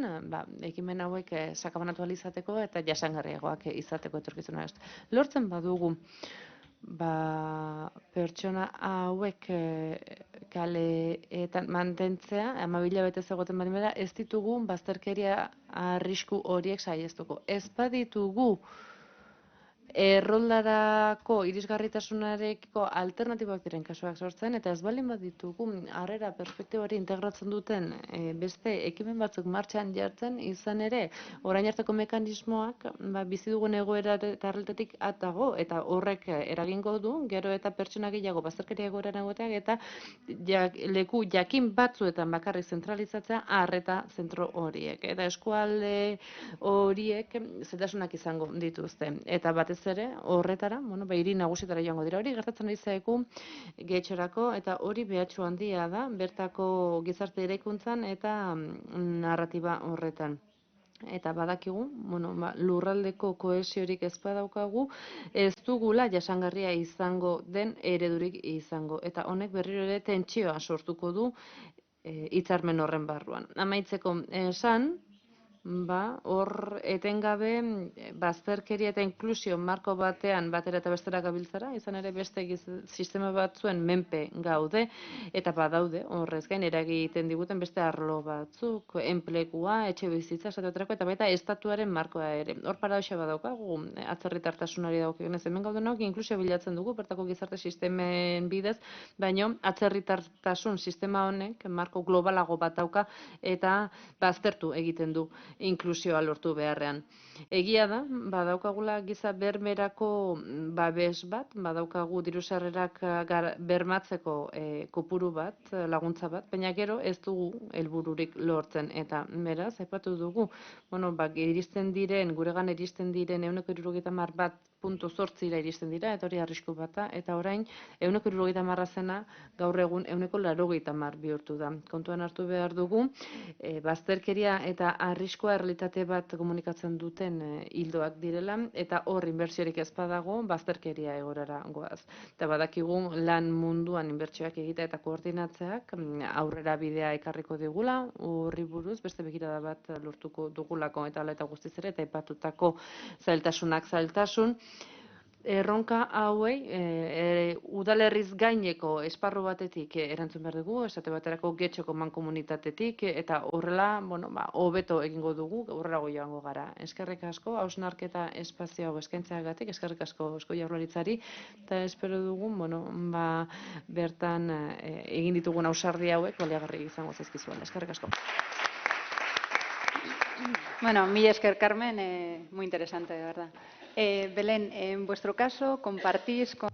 ekimen hauek sakabanatu izateko eta jasangarriagoak izateko etorkizuna. Lortzen badugu, pertsona hauek kaleetan mantentzea, 12 hilabete egoten baldin bada, ez ditugu bazterkeria arrisku horiek saihestuko. Ez baditugu erroldarako irisgarritasunarekiko alternatibak diren kasuak sortzen, eta ez baldin baditugu harrera perspektibari integratzen duten beste ekimen batzuk martxan jartzen, izan ere, orain arteko mekanismoak bizi dugun egoeratik atago, eta horrek eragingo du, gero eta pertsona gehiago bazterkeria egoeran egoteak, eta leku jakin batzuetan bakarrik zentralizatzea arreta zentro horiek. Eta eskualde horiek zailtasunak izango dituzte. Eta batez ere, horretara, hiri nagusietara joango dira. Hori gertatzen ari zaigu Getxorako, eta hori behatxu handia da, bertako gizarte eraikuntzan eta narratiba horretan. Eta badakigu, lurraldeko kohesiorik ez badaukagu, ez dugula jasangarria izango den eredurik izango. Eta honek berriro ere tentsioa sortuko du hitzarmen horren barruan. Amaitzeko esan, hor etengabe bazterkeria eta inklusio marko batean batera eta bestera gabiltzara, izan ere beste sistema batzuen menpe gaude, eta badaude horrez gain eragiten diguten beste arlo batzuk, enplegua, etxe bizitza, eta baita estatuaren markoa ere. Hor paradoxa badaukagu, atzerritartasunari dagokionez hemen gaudenok, inklusio bilatzen dugu, bertako gizarte sistemen bidez, baino atzerritartasun sistema honek marko globalago bat dauka eta baztertu egiten du inklusioa lortu beharrean. Egia da, badaukagula giza bermerako babes bat, badaukagu diru-sarrerak bermatzeko kopuru bat, laguntza bat, baina gero ez dugu helbururik lortzen. Eta beraz, aipatu dugu, iristen diren, guregan iristen diren 170 bat puntu zortzira iristen dira, eta hori arrisku bata, eta orain 170 zena gaur egun 180 bihurtu da. Kontuan hartu behar dugu, bazterkeria eta arriskua errealitate bat komunikatzen duten hildoak direla, eta hor inbertsiorik ez badago, bazterkeria egorara goaz. Eta badakigu lan munduan inbertsioak egitea eta koordinatzeak aurrera bidea ekarriko digula, horri buruz beste begirada bat lortuko dugulako, eta hala eta guztiz ere, eta aipatutako zailtasun, erronka hauei udalerriz gaineko esparru batetik erantzun behar dugu, esate baterako Getxoko mankomunitatetik, eta horrela, hobeto egingo dugu, horrela joango gara. Eskerrik asko, hausnarketa espazio hau eskaintzeagatik, eskerrik asko Eusko Jaurlaritzari, eta espero dugu, bertan egin ditugun ausardi hauek baliagarri izango zaizkizuela. Eskerrik asko. Bueno, mil esker, Carmen, muy interesante, de verdad. Belén, en vuestro caso, compartís con...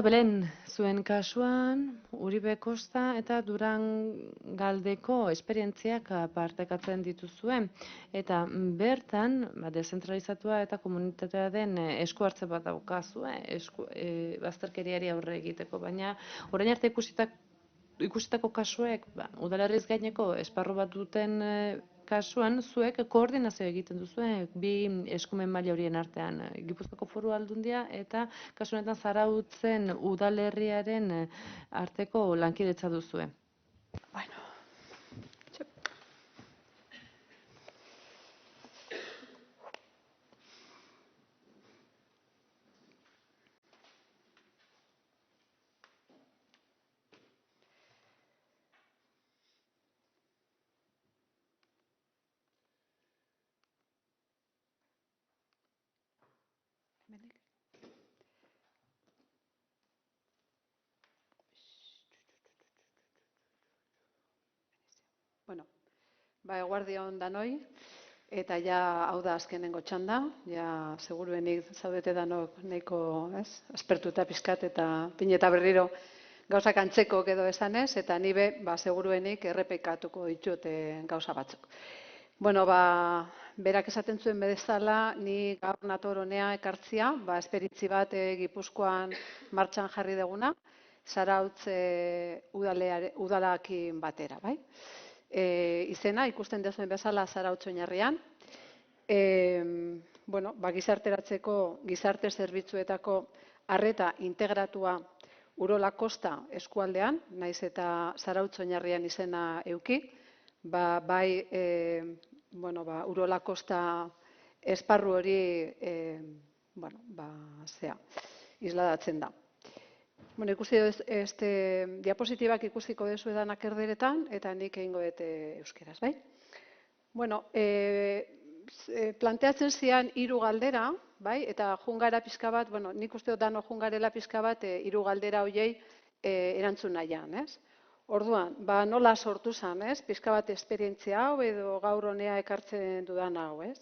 Belén, zuen kasuan, Uribe Kosta eta Durangaldeko esperientziak partekatzen dituzue. Eta bertan, dezentralizatua eta komunitatea den esku hartze bat daukazue, bazterkeriari aurre egiteko, baina orain arte ikusitako kasuek, udalerriz gaineko esparru bat duten kasuan, zuek koordinazio egiten duzue bi eskumen maila horien artean, Gipuzkoako Foru Aldundia eta kasu honetan Zarautzen udalerriaren arteko lankidetza duzue. Bueno. Bueno, eguerdi on danoi, eta hau da azkenengo txanda, seguruenik zaudete danok nahiko aspertuta pizkat eta pineta berriro gauzak antzeko edo esanez, eta ni seguruenik errepikatuko ditut gauza batzuk. Bueno, berak esaten zuen bezala, ni gaur nator honea ekartzia, esperientzi bat Gipuzkoan martxan jarri deguna, Zarautz udalakin batera, bai? Izena, ikusten dezuen bezala Zarautz oinarrian. Gizarteratzeko, gizarte zerbitzuetako arreta integratua Urola Kosta eskualdean, naiz eta Zarautz oinarrian izena euki, bai Urola Kosta esparru hori isladatzen da. Ikusi diapositibak ikusiko dezu edanak erderetan, eta nik egingo dut euskeraz, bai? planteatzen zian 3 galdera, bai, eta jungara pixka bat, bueno, nik uste dut dano jungarela pixka bat 3 galdera hoiei erantzun nahian, ez? Orduan, nola sortu zen, ez? Pixka bat esperientzia hau edo gaur honea ekartzen dudan hau, ez?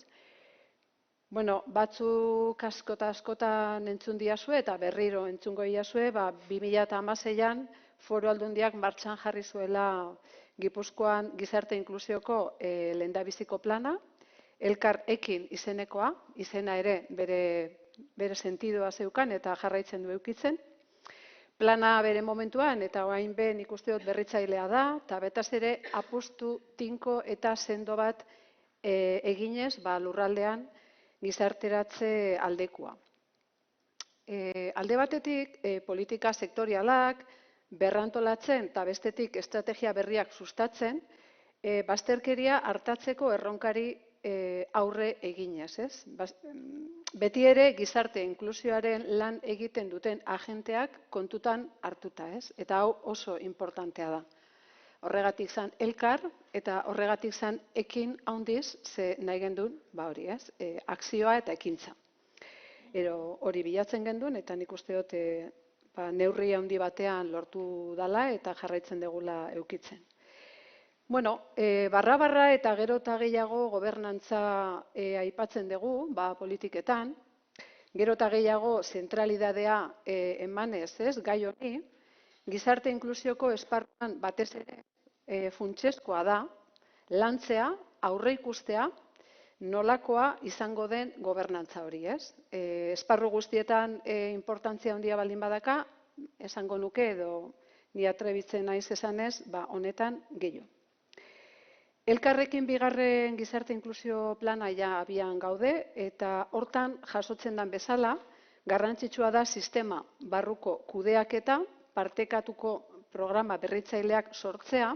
Bueno, batzuk askotan entzun diazue eta berriro entzungo diazue, 2016an Foru Aldundiak martxan jarri zuela Gipuzkoan gizarte inklusioko lehendabiziko plana, Elkar Ekin izenekoa, izena ere bere sentidua zeukan eta jarraitzen du edukitzen. Plana bere momentuan eta orain nik uste dut berritzailea da, eta betaz ere apustu tinko eta sendo bat eginez lurraldean gizarteratze aldekoa. Alde batetik, politika sektorialak berrantolatzen eta bestetik estrategia berriak sustatzen, bazterkeria hartatzeko erronkari aurre eginez, ez? Beti ere gizarte inklusioaren lan egiten duten agenteak kontutan hartuta, ez? Eta hau oso importantea da. Horregatik zan elkar eta horregatik zan ekin handiz ze nahi gendun, hori, ez? Akzioa eta ekintza. Hori bilatzen gendun eta nik uste dut neurri handi batean lortu dala eta jarraitzen degula eukitzen. Bueno, barra eta gero eta gehiago gobernantza aipatzen dugu, politiketan, gero eta gehiago zentralidadea emanez, ez, gai honi, gizarte inklusioko esparruan batez ere funtsezkoa da, lantzea, aurreikustea, nolakoa izango den gobernantza hori, ez? Esparru guztietan importantzia handia baldin badaka, esango nuke edo ni atrebitzen naiz esanez, honetan gehiago. Elkarrekin bigarren gizarte inklusio plana ja abian gaude eta hortan jasotzen den bezala, garrantzitsua da sistema barruko kudeaketa, partekatuko programa berritzaileak sortzea,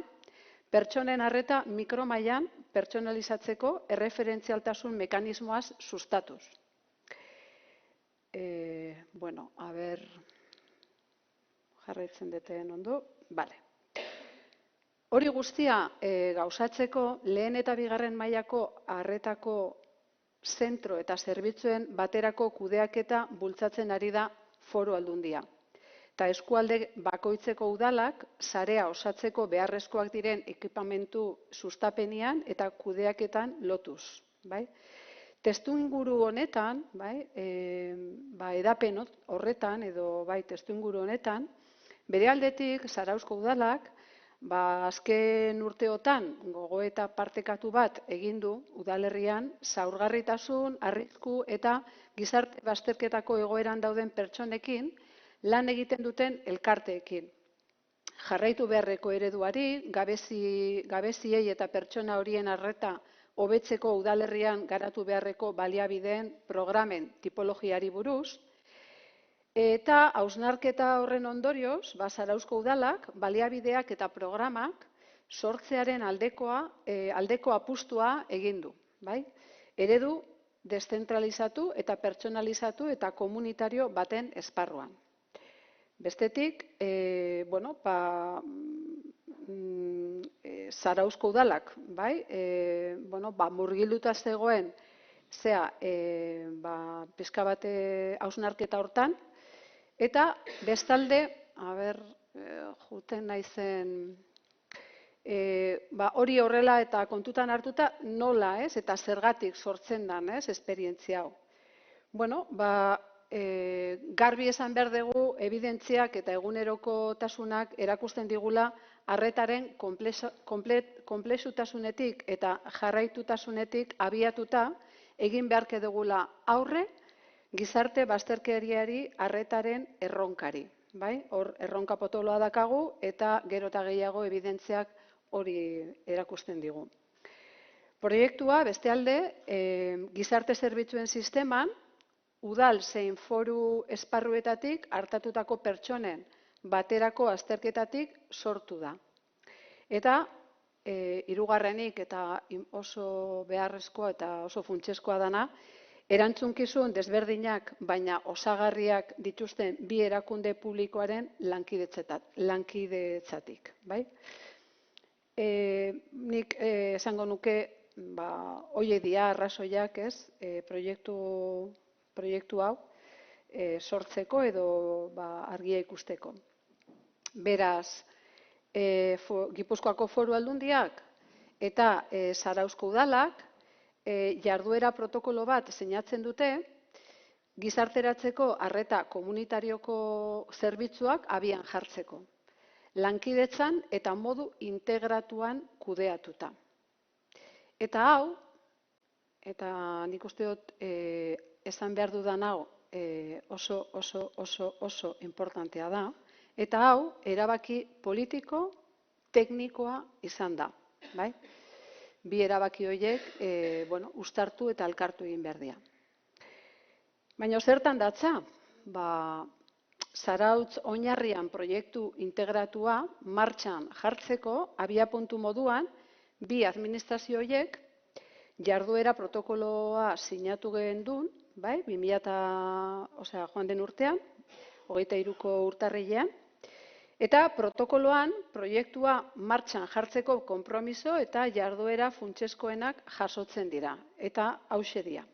pertsonen arreta mikromailan pertsonalizatzeko erreferentzialtasun mekanismoaz sustatuz. Bueno, jarraitzen deten ondo, bale. Hori guztia gauzatzeko lehen eta bigarren mailako arretako zentro eta zerbitzuen baterako kudeaketa bultzatzen ari da Foru Aldundia. Eta eskualde bakoitzeko udalak sarea osatzeko beharrezkoak diren ekipamentu sustapenean eta kudeaketan lotuz. Testuinguru honetan, edapen horretan edo testuinguru honetan, bere aldetik Zarauzko udalak azken urteotan gogoeta partekatu bat egin du udalerrian zaurgarritasun, arrisku eta gizarte bazterketako egoeran dauden pertsonekin lan egiten duten elkarteekin. Jarraitu beharreko ereduari, gabeziei eta pertsona horien arreta hobetzeko udalerrian garatu beharreko baliabideen programen tipologiari buruz, eta hausnarketa horren ondorioz, Zarauzko udalak, baliabideak eta programak sortzearen aldeko apustua egin du. Eredu deszentralizatu eta pertsonalizatu eta komunitario baten esparruan. Bestetik, Zarauzko udalak, murgilduta zegoen, pixka bat hausnarketa hortan, eta bestalde, juten naizen, hori horrela eta kontutan hartuta nola, eta zergatik sortzen den, esperientzia hau. Garbi esan behar dugu, evidentziak eta egunerokotasunak erakusten digula arretaren konplexutasunetik eta jarraitutasunetik abiatuta egin beharke dugula aurre gizarte bazterkeriari arretaren erronkari. Hor erronka potoloa dakagu eta gero eta gehiago evidentziak hori erakusten digu. Proiektua, beste alde, gizarte zerbitzuen sisteman, udal zein foru esparruetatik hartatutako pertsonen baterako azterketatik sortu da. Eta hirugarrenik eta oso beharrezkoa eta oso funtsezkoa dana, erantzunkizun desberdinak baina osagarriak dituzten bi erakunde publikoaren lankidetzatik. Nik esango nuke hoiek dira arrazoiak, ez, proiektu hau sortzeko edo argia ikusteko. Beraz, Gipuzkoako Foru Aldundiak eta Zarauzko udalak jarduera protokolo bat sinatzen dute gizarteratzeko arreta komunitarioko zerbitzuak abian jartzeko. Lankidetzan eta modu integratuan kudeatuta. Eta hau, eta nik uste dut esan behar dudan hau oso importantea da, eta hau erabaki politiko teknikoa izan da. Bi erabaki horiek uztartu eta elkartu egin behar dira. Baina zertan datza? Zarautz oinarrian proiektu integratua martxan jartzeko abiapuntu moduan bi administrazio horiek jarduera protokoloa sinatu genuen, 2000 joan den urtean, 23ko urtarrilean, eta protokoloan proiektua martxan jartzeko konpromiso eta jarduera funtsezkoenak jasotzen dira, eta hauxe dira.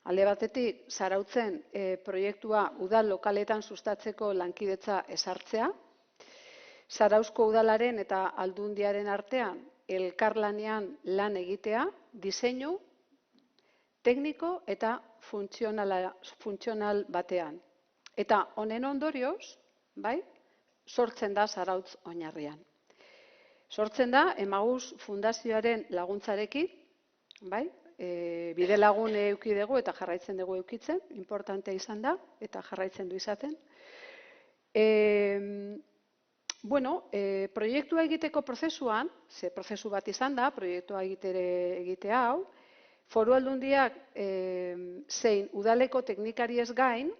Alde batetik, Zarautzen proiektua udal lokaletan sustatzeko lankidetza ezartzea, Zarauzko udalaren eta Aldundiaren artean elkarlanean lan egitea, diseinu, tekniko eta funtzional batean. Eta honen ondorioz, sortzen da Zarautz oinarrian. Sortzen da Emaus Fundazioaren laguntzarekin, bide lagun eduki dugu eta jarraitzen dugu edukitzen, importantea izan da eta jarraitzen du izaten. Proiektua egiteko prozesuan, ze prozesu bat izan da, proiektua egitea hau, Foru Aldundiak zein udaleko teknikariez gain,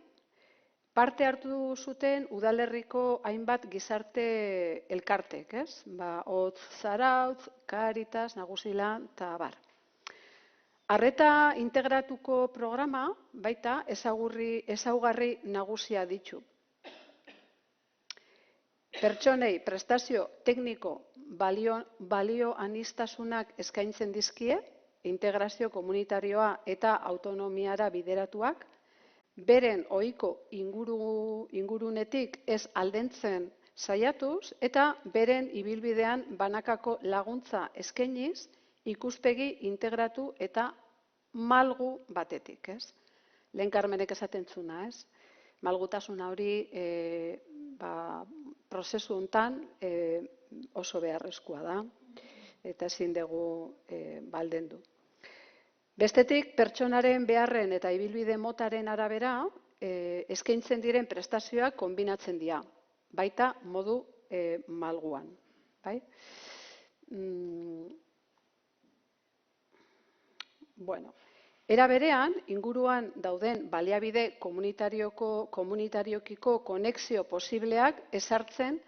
parte hartu zuten udalerriko hainbat gizarte elkartek, ez? Hotz Zarautz, Caritas, Nagusilan eta abar. Arreta integratuko programa baita ezaugarri nagusia ditu. Pertsonei prestazio tekniko balio aniztasunak eskaintzen dizkie, integrazio komunitarioa eta autonomiara bideratuak, beren ohiko ingurunetik ez aldentzen saiatuz eta beren ibilbidean banakako laguntza eskainiz ikuspegi integratu eta malgu batetik, ez? Lehen Carmenek esaten zuna, ez? Malgutasuna hori prozesu honetan oso beharrezkoa da eta ezin dugu aldendu. Bestetik, pertsonaren beharren eta ibilbide motaren arabera eskaintzen diren prestazioak konbinatzen dira, baita modu malguan. Era berean, inguruan dauden baliabide komunitariokiko konexio posibleak ezartzen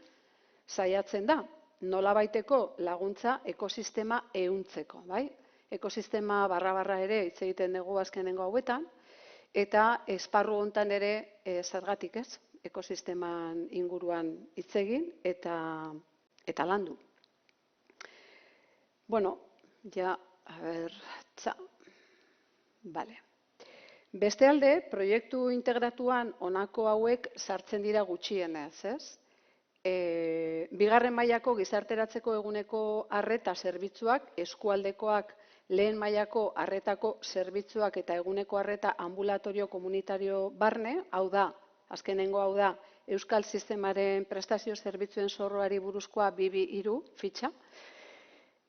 saiatzen da, nolabaiteko laguntza ekosistema ehuntzeko. Ekosistema barra ere hitz egiten dugu azkenengo hauetan, eta esparru hontan ere zergatik ez, ekosisteman inguruan hitz egin eta landu. Beste alde, proiektu integratuan honako hauek sartzen dira gutxienez, ez? Bigarren mailako gizarteratzeko eguneko arreta zerbitzuak, eskualdekoak lehen mailako arretako zerbitzuak eta eguneko arreta ambulatorio komunitario barne, hau da, azkenengo hau da, Euskal Sistemaren prestazio zerbitzuen zorroari buruzkoa 223 fitxa.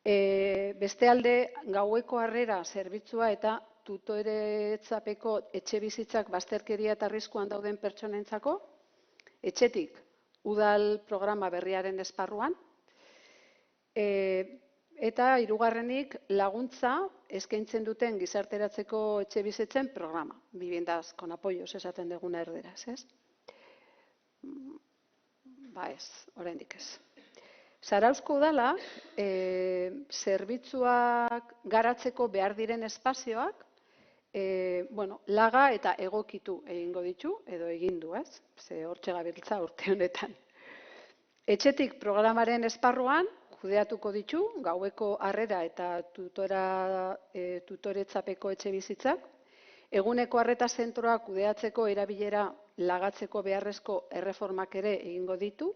Beste alde, gaueko harrera zerbitzua eta tutoretzapeko etxe bizitzak bazterkeria eta arriskuan dauden pertsonentzako, etxetik udal programa berriaren esparruan, eta hirugarrenik laguntza eskaintzen duten gizarteratzeko etxe bizitzen programa, viviendas con apoyos esaten duguna erderaz, ez? Ez, oraindik ez. Zarauzko udala, zerbitzuak garatzeko behar diren espazioak, laga eta egokitu egingo ditu, edo egin du, ez? Ze hortxe gabiltza urte honetan. Etxetik programaren esparruan kudeatuko ditu gaueko harrera eta tutoretzapeko etxe bizitzak, eguneko arreta zentroa kudeatzeko erabilera lagatzeko beharrezko erreformak ere egingo ditu,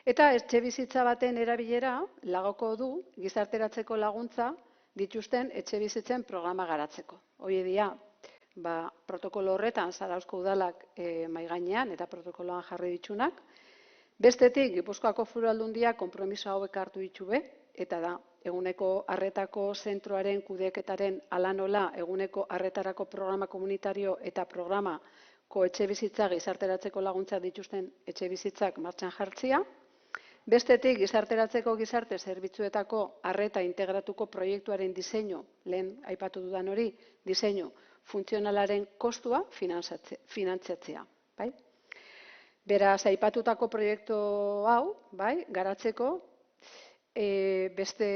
eta etxe bizitza baten erabilera lagoko du gizarteratzeko laguntza dituzten etxe bizitzen programa garatzeko. Hori dira, protokolo horretan Zarauzko udalak mahai gainean eta protokoloan jarri ditunak. Bestetik, Gipuzkoako Foru Aldundiak konpromiso hauek hartu ditu eta da, eguneko arretako zentroaren kudeaketaren hala nola eguneko arretarako programa komunitario eta programako etxe bizitza gizarteratzeko laguntza dituzten etxe bizitzak martxan jartzea. Bestetik, gizarteratzeko gizarte zerbitzuetako arreta integratuko proiektuaren diseinu, lehen aipatu dudan hori, diseinu funtzionalaren kostua finantzatzea. Beraz, aipatutako proiektu hau, garatzeko, beste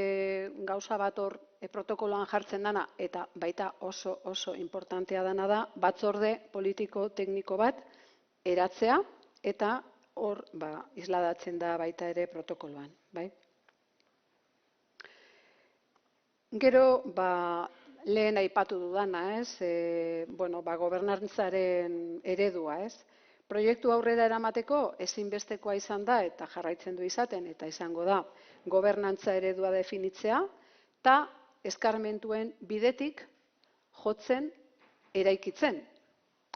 gauza bat hor protokoloan jartzen dana, eta baita oso importantea dana da, batzorde politiko tekniko bat eratzea, eta hor isladatzen da baita ere protokoloan. Gero, lehen aipatu dudana, gobernantzaren eredua, proiektu aurrera eramateko ezinbestekoa izan da eta jarraitzen du izaten eta izango da gobernantza eredua definitzea eta eskarmentuen bidetik jotzen eraikitzen.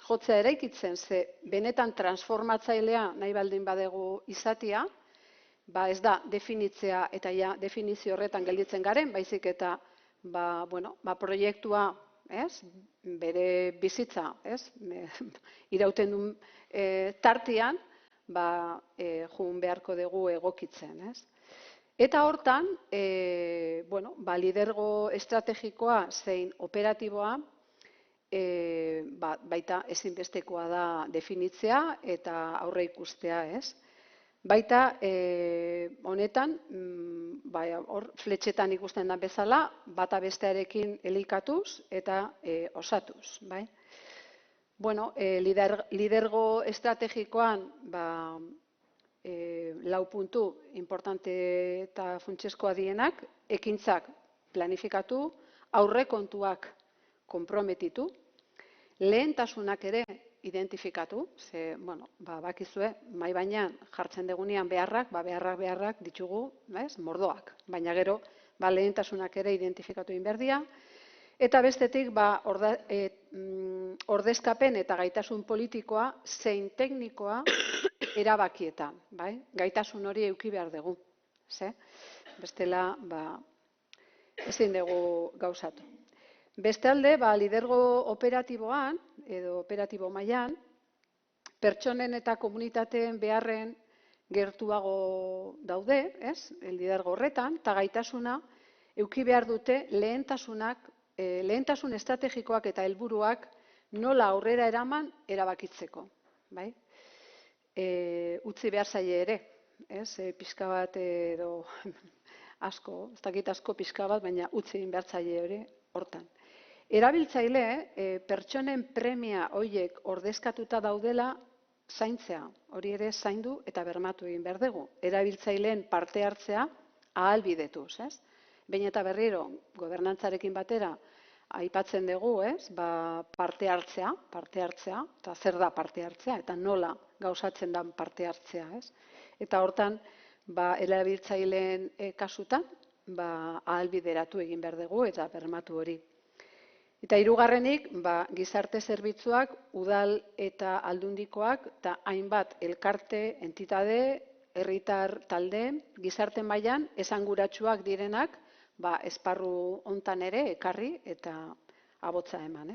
Jotzea eraikitzen, ze benetan transformatzailea nahi baldin badegu izatea, ez da definitzea eta definizio horretan gelditzen garen, baizik eta proiektua bere bizitza irauten duen tartean joan beharko dugu egokitzen. Eta hortan, lidergo estrategikoa zein operatiboa baita ezinbestekoa da definitzea eta aurre ikustea. Baita, honetan, hor fletxetan ikusten da bezala, bata bestearekin elikatuz eta osatuz. Lidergo estrategikoan 4 puntu importante eta funtsezkoa dienak, ekintzak planifikatu, aurrekontuak konprometitu, lehentasunak ere identifikatu, ze, bakizue, mahai bainean jartzen degunean beharrak ditugu, mordoak, baina gero, lehentasunak ere identifikatu inberdia, eta bestetik, ordezkapen eta gaitasun politikoa zein teknikoa erabakietan, gaitasun hori eduki behar dugu, bestela, ezin dugu gauzatu. Bestalde, lidergo operatiboan, edo operatibo mailan, pertsonen eta komunitateen beharren gertuago daude, lidergo horretan, eta gaitasuna eduki behar dute lehentasun estrategikoak eta helburuak nola aurrera eraman erabakitzeko. Utzi behar zaie ere, pixka bat edo asko, ez dakit asko pixka bat, baina utzi behar zaie ere hortan. Erabiltzaile, pertsonen premia horiek ordezkatuta daudela zaintzea, hori ere zaindu eta bermatu egin behar dugu. Erabiltzaileen parte hartzea ahalbidetuz. Behin eta berriro, gobernantzarekin batera, aipatzen dugu, parte hartzea, eta zer da parte hartzea, eta nola gauzatzen da parte hartzea. Eta hortan, erabiltzaileen kasutan, ahalbideratu egin behar dugu eta bermatu hori. Eta hirugarrenik, gizarte zerbitzuak, udal eta aldundikoak, eta hainbat elkarte, entitate, herritar talde, gizarte mailan esanguratsuak direnak, esparru hontan ere ekarri eta abotza eman.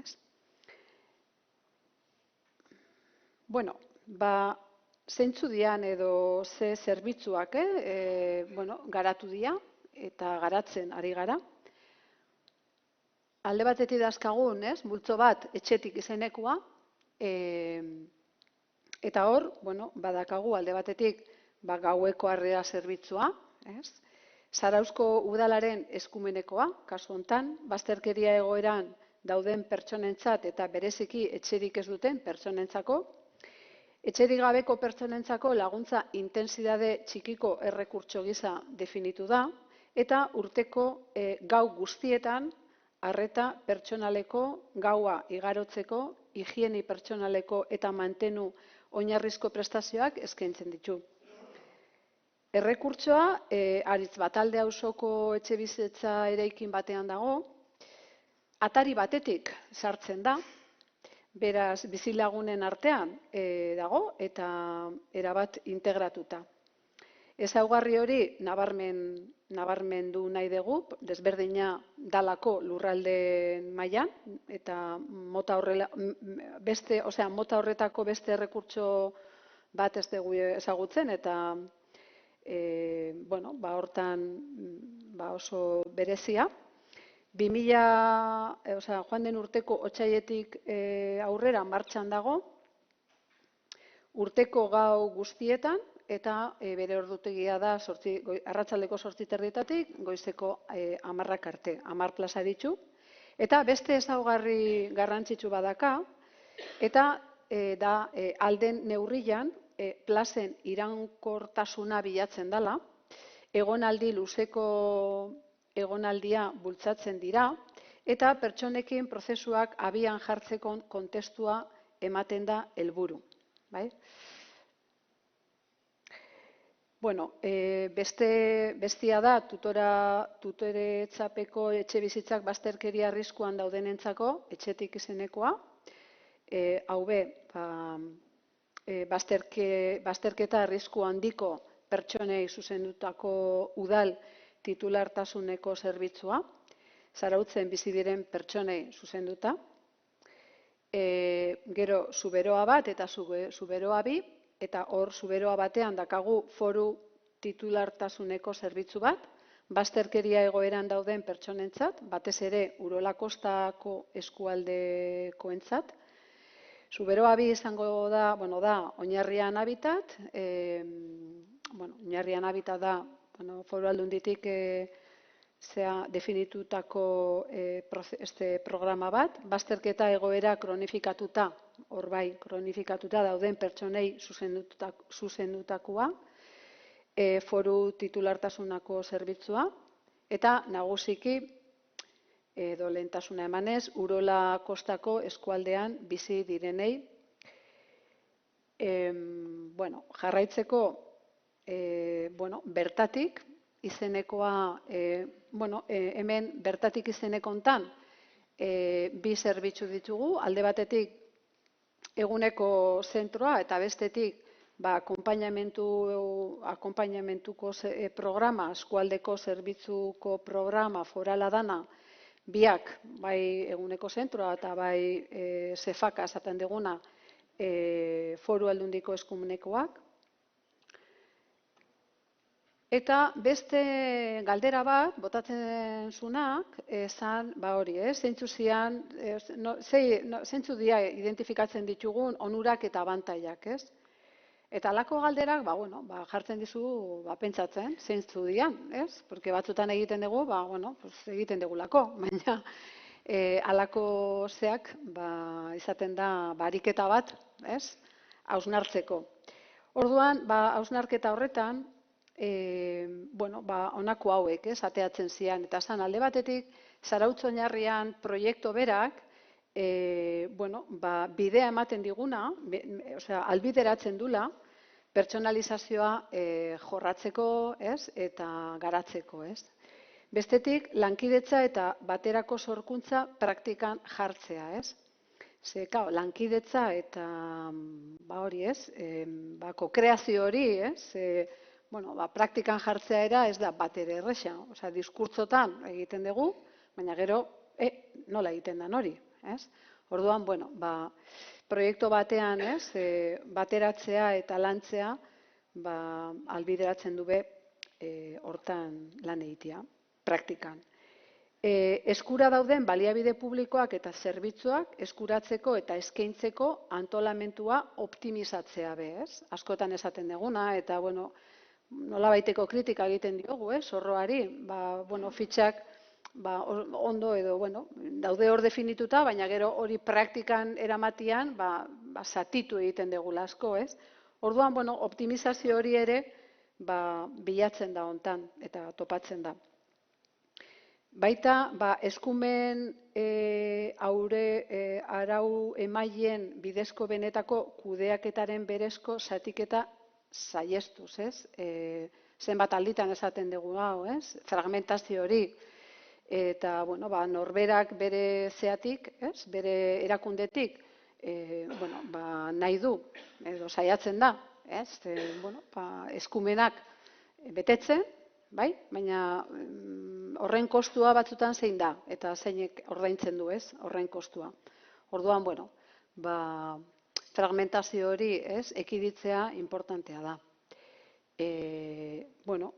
Zeintzu dian edo ze zerbitzuak garatu dira eta garatzen ari gara. Alde batetik dazkagun, multzo bat etxetik izenekoa, eta hor, badakagu alde batetik gaueko harrera zerbitzua, Zarauzko udalaren eskumenekoa, kasu hontan, bazterkeria egoeran dauden pertsonentzat eta bereziki etxerik ez duten pertsonentzako, Etxerik gabeko pertsonentzako laguntza intentsitate txikiko errekurtso gisa definitu da, eta urteko gau guztietan arreta pertsonaleko gaua igarotzeko, higiene pertsonaleko eta mantenu oinarrizko prestazioak eskaintzen ditu. Errekurtsoa Aritz Batalde auzoko etxebizitza eraikin batean dago, atari batetik sartzen da, beraz bizilagunen artean dago eta erabat integratuta. Ezaugarri hori nabarmendu nahi dugu, desberdina dalako lurralde mailan eta mota horretako beste errekurtso bat ez dugu ezagutzen eta hortan oso berezia. Joan den urteko otsailetik aurrera martxan dago, urteko gau guztietan, eta bere ordutegia da arratsaldeko 8:30 goizeko 10 arte, 10 plaza ditu. Eta beste ezaugarri garrantzitsu badaka, eta da alden neurrian plazen iraunkortasuna bilatzen dela, egonaldi luzeko egonaldia bultzatzen dira, eta pertsonekin prozesuak abian jartzeko kontestua ematen da helburu. Bestia da tutoretzapeko etxebizitzak bazterkeria arriskuan daudenentzako etxetik izenekoa. Hau be, bazterketa arrisku handiko pertsonei zuzendutako udal titulartasuneko zerbitzua, zarautzen bizi diren pertsonei zuzenduta. Gero zuberoa bat eta zuberoa bi, eta hor zuberoa batean dakagu foru titulartasuneko zerbitzu bat, bazterkeria egoeran dauden pertsonentzat, batez ere Urola Kostako eskualdekoentzat. Zuberoa bi izango da Oinarrian Habitat, Oinarrian Habitat da Foru Aldunditik definitutako programa bat, bazterketa egoera kronifikatuta, hor bai, kronifikatuta dauden pertsonei zuzendutakoa, foru titulartasunako zerbitzua, eta nagusiki, edo lehentasuna emanez, Urola Kostako eskualdean bizi direnei. Jarraitzeko, bertatik izenekoa, hemen bertatik izeneko hontan bi zerbitzu ditugu, alde batetik eguneko zentroa eta bestetik akonpainamentuko programa, eskualdeko zerbitzuko programa forala dana, biak, bai eguneko zentroa eta bai zefaka esaten duguna, Foru Aldundiko eskumenekoak. Eta beste galdera bat, botatzen zunak, esan, zeintzu dira identifikatzen ditugun onurak eta abantailak, ez? Eta halako galderak, jartzen dizu, pentsatzen, zeintzu dian, ez? Porque batzutan egiten dugu, egiten dugulako, baina halako zeak, izaten da, ariketa bat, ez? Hausnartzeko. Orduan, hausnarketa horretan, honako hauek, ateatzen zian, eta zan alde batetik, Zarautz Oinarrian proiektu berak, bidea ematen diguna, albideratzen dula, pertsonalizazioa jorratzeko, eta garatzeko, ez? Bestetik, lankidetza eta baterako sorkuntza praktikan jartzea, ez? Lankidetza eta, kokreazio hori, ez? Praktikan jartzea era ez da batere erresa. Diskurtzotan egiten dugu, baina gero, nola egiten da hori, ez? Orduan, proiektu batean, bateratzea eta lantzea, albideratzen dube hortan lan egitea, praktikan. Eskura dauden baliabide publikoak eta zerbitzuak eskuratzeko eta eskaintzeko antolamentua optimizatzea be, ez? Askotan esaten duguna, eta, nolabaiteko kritika egiten diogu, zorroari, fitxak ondo edo, daude hor definituta, baina gero hori praktikan eramatian, zatitu egiten dugula asko, ez? Orduan, bueno, optimizazio hori ere bilatzen da hontan eta topatzen da. Baita, eskumen arau emaileen bidezko benetako kudeaketaren berezko zatiketa saihestuz, ez? Zenbat alditan esaten dugu hau, ez? Fragmentazio hori. Eta, bueno, norberak bere zeatik, ez? Bere erakundetik, nahi du, edo saiatzen da, ez? Eskumenak betetzen, bai? Baina horren kostua batzutan zein da, eta zeinek ordaintzen du, ez? Horren kostua. Orduan, bueno, fragmentazio hori, ez? Ekiditzea importantea da.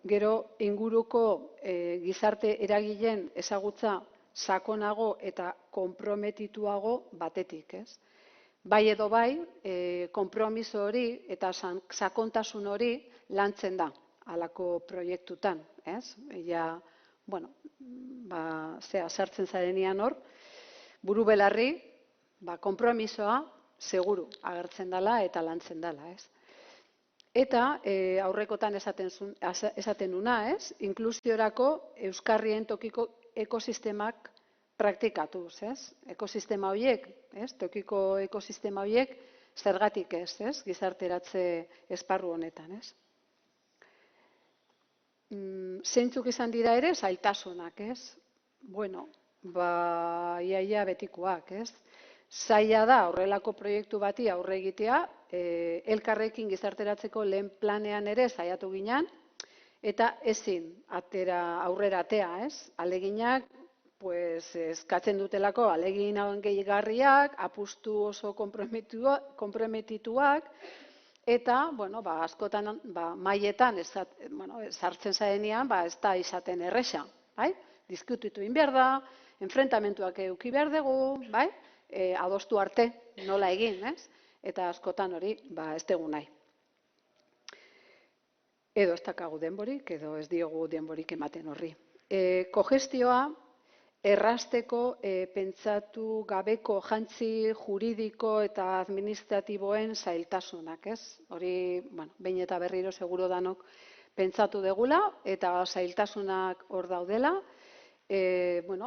Gero inguruko gizarte eragileen ezagutza sakonago eta konprometituago batetik, ez? Bai edo bai, konpromiso hori eta sakontasun hori lantzen da halako proiektutan, ez? Sartzen zarenean hor, buru belarri, konpromisoa seguru agertzen dela eta lantzen dela, ez? Eta aurrekotan esaten nuna, ez? Inklusiorako euskarrien tokiko ekosistemak praktikatuz, ez? Ekosistema horiek, ez? Tokiko ekosistema horiek zergatik ez, ez? Gizarteratze esparru honetan, ez? Zeintzuk izan dira ere zailtasunak, ez? Bueno, iaia betikoak, ez? Zaila da horrelako proiektu bati aurre egitea, elkarrekin gizarteratzeko lehen planean ere saiatu ginen, eta ezin aurrera atea, ez? Aleginak, eskatzen dutelako alegin gehigarriak, apustu oso konprometituak, eta, askotan mailetan sartzen zarenean, ez da izaten erresa, bai? Diskutitu egin behar da, enfrentamentuak eduki behar dugu, bai? Adostu arte nola egin, ez? Eta askotan hori, ez dugu nahi. Edo ez dakagu denborik, edo ez diogu denborik ematen horri. Kogestioa errazteko pentsatu gabeko jantzi juridiko eta administratiboen zailtasunak, ez? Hori, behin eta berriro seguro danok pentsatu degula, eta zailtasunak hor daudela.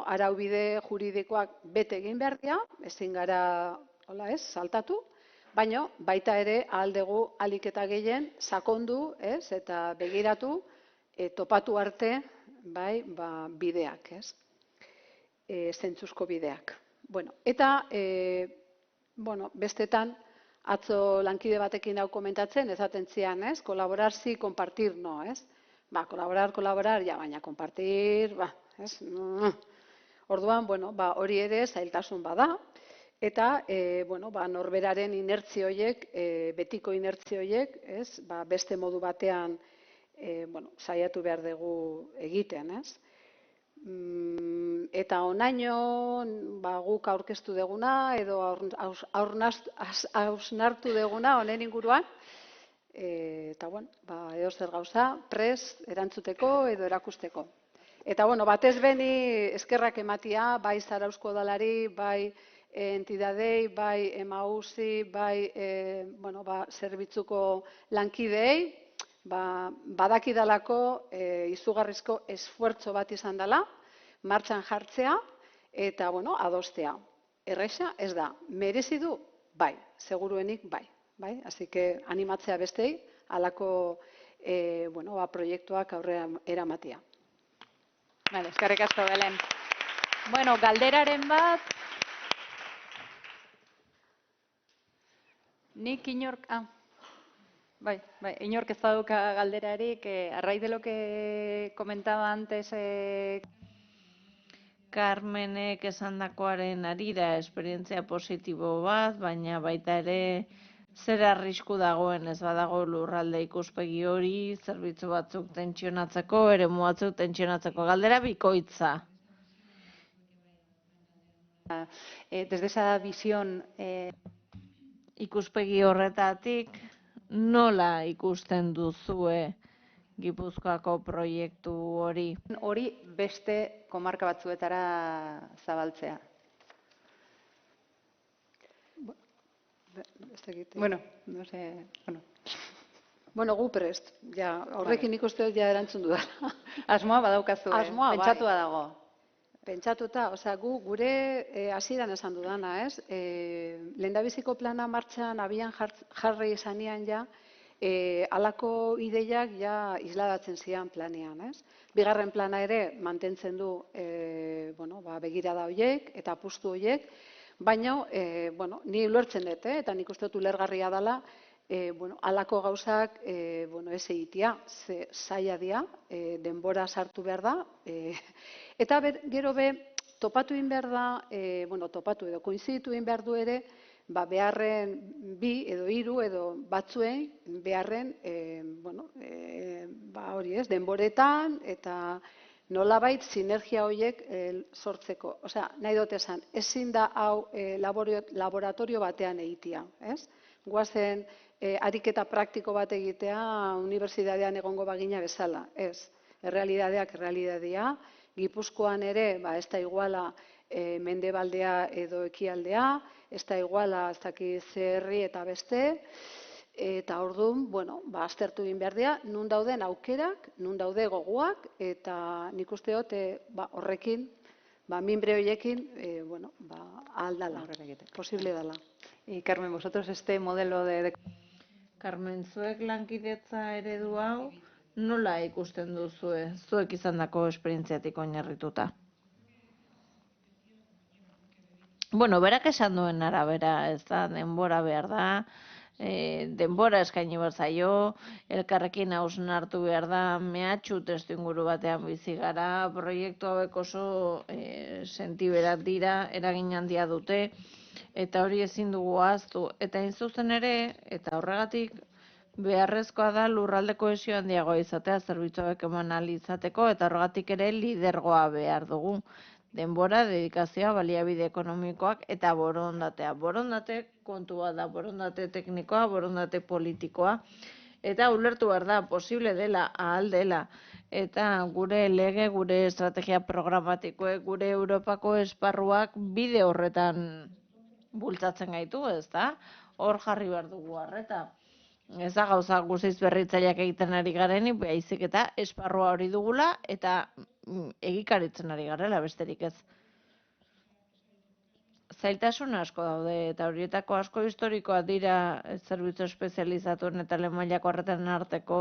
Araubide juridikoak bete egin behar dira, ezin gara, saltatu, baina baita ere ahal dugu ahalik eta gehien sakondu, eta begiratu, topatu arte, bideak, zentzuzko bideak. Eta, bestetan, atzo lankide batekin hau komentatzen, ezaten zian, kolaborar si, compartir no, kolaborar, baina compartir, Orduan, hori ere zailtasun bada, eta norberaren inertzio horiek, betiko inertzio horiek, beste modu batean saiatu behar dugu egiten, Eta onaino guk aurkeztu deguna, edo hausnartu deguna honen inguruan, eta edo zer gauza, prest erantzuteko edo erakusteko. Eta, batez beni eskerrak ematia, bai Zarauzko Udalari, bai entidadei, bai Emauzi, bai zerbitzuko lankideei, badakidalako izugarrizko esfuertzo bat izan dela, martxan jartzea eta, adostea. Erresa ez da, merezi du, bai, seguruenik bai. Así que animatzea bestei, halako proiektuak aurrera eramatia. Eskerrik asko, Belen. Galderaren bat, nik inork, inork ez dauka galderarik, a raíz de lo que comentaba antes, Carmenek esandakoaren harira esperientzia positibo bat, baina baita ere zer arrisku dagoen ez badago lurralde ikuspegi hori, zerbitzu batzuk tentsionatzeko, eremu batzuk tentsionatzeko, galdera bikoitza. Desde esa visión... Ikuspegi horretatik, nola ikusten duzue Gipuzkoako proiektu hori? Hori beste komarka batzuetara zabaltzea. ez dakit. Bueno, no sé, bueno. Bueno, gu prest, ja, horrekin nik uste dut ja erantzun dudala. Asmoa badaukazu, Asmoa, bai. pentsatua dago. Pentsatuta, osea, gure hasieran esan dudana, ez? Lehendabiziko plana martxan abian jarri izanean ja, halako ideiak ja isladatzen zian planean, ez? Bigarren plana ere mantentzen du begirada horiek eta apustu horiek, baina ni ulertzen dut, eta nik uste dut ulergarria dela, halako gauzak ez egitea, zaila dira, denbora sartu behar da, eta gero topatu egin behar da, topatu edo koinziditu egin behar du ere, beharren 2 edo 3 edo batzuen beharren hori ez, denboretan eta nolabait sinergia horiek sortzeko. Osea, nahi dut esan, ezin da hau laboratorio batean egitea, ez? Goazen ariketa praktiko bat egitea unibertsitatean egongo bagina bezala, ez? Errealitateak errealitatea, Gipuzkoan ere ez da iguala mendebaldea edo ekialdea, ez da iguala ez dakit zer herri eta beste, eta orduan, aztertu egin behar dira, nun dauden aukerak, nun daude gogoak, eta nik uste dut horrekin, minbre horiekin, aldala, posible dela. Y Carmen, vosotros este modelo de... Carmen, zuek lankidetza eredu hau nola ikusten duzue, zuek izandako esperientziatik oinarrituta? Bueno, berak esan duen arabera, ez da, denbora behar da, denbora eskaini behar zaio, elkarrekin hausnartu behar da, mehatxu testu inguru batean bizi gara, proiektu hauek oso sentiberak dira, eragin handia dute, eta hori ezin dugu ahaztu. Eta hain zuzen ere, eta horregatik, beharrezkoa da lurralde kohesio handiagoa izatea zerbitzu hauek eman ahal izateko, eta horregatik ere lidergoa behar dugu. Denbora, dedikazioa, baliabide ekonomikoak eta borondatea. Borondate kontua da, borondate teknikoa, borondate politikoa. Eta ulertu behar da, posible dela, ahal dela. Eta gure lege, gure estrategia programatikoek, gure Europako esparruak bide horretan bultzatzen gaitu, ez da? Hor jarri behar dugu arreta. Ez da gauza guztiz berritzaileak egiten ari garenik, baizik eta esparrua hori dugula eta egikaritzen ari garela besterik ez. Zailtasun asko daude eta horietako asko historikoa dira zerbitzu espezializatuen eta lehen mailako arretan arteko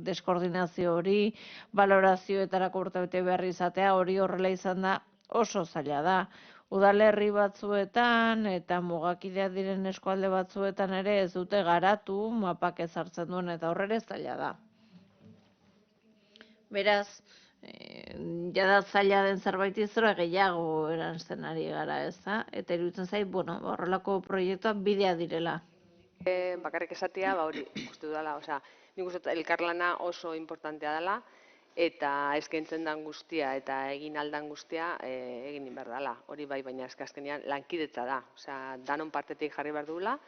deskoordinazio hori, balorazioetarako urtebete behar izatea, hori horrela izan da oso zaila da. Udalerri batzuetan eta mugakideak diren eskualde batzuetan ere ez dute garatu mapak ezartzen duen eta horrere zaila da. Beraz, jada zaila den zerbait izora gehiago eransten ari gara, ez da? Eta iruditzen zait, horrelako proiektuak bidea direla. Bakarrik esatea, hori uste dudala, nik uste elkarlana oso importantea dela, eta eskaintzen den guztia eta egin aldan guztia egin behar dela. Hori bai, baina azkenean lankidetza da. Danon partetik jarri behar dugula,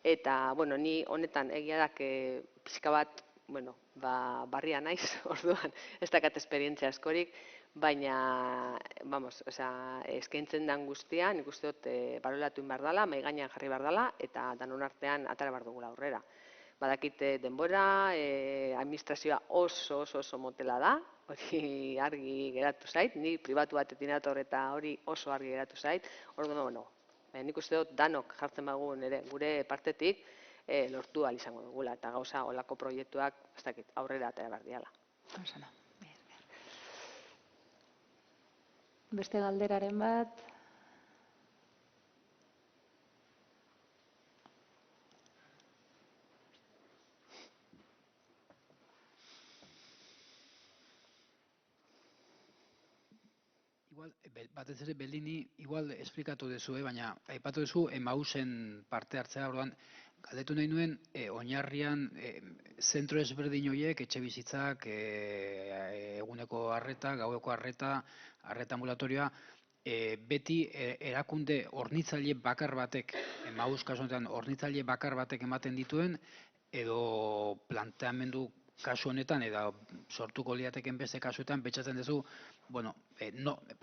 eta, ni honetan egia da, pixka bat, barria naiz, orduan, ez dakat esperientzia askorik, baina, eskaintzen den guztia, nik uste dut baloratu behar dela, mahai gainean jarri behar dela, eta danon artean atara behar dugula aurrera. Badakite denbora, administrazioa oso motela da, hori argi geratu zait, ni pribatu batetik nator eta hori oso argi geratu zait. Orduan, nik uste dut danok jartzen bagun ere gure partetik lortu ahal izango dugula eta gauza olako proiektuak aurrera atera behar diala. Beste galderaren bat... Batez ere Bellini igual esplikatu duzu, baina aipatu duzu Emausen parte hartzea, orduan galdetu nahi nuen oinarrian zentro ezberdin horiek, etxe bizitzak, eguneko arreta, gaueko arreta, arreta ambulatorioa, beti erakunde hornitzaile bakar batek, Emaus kasu honetan hornitzaile bakar batek ematen dituen, edo planteamendu kasu honetan, eta sortuko liateken beste kasuetan, betxatzen duzu,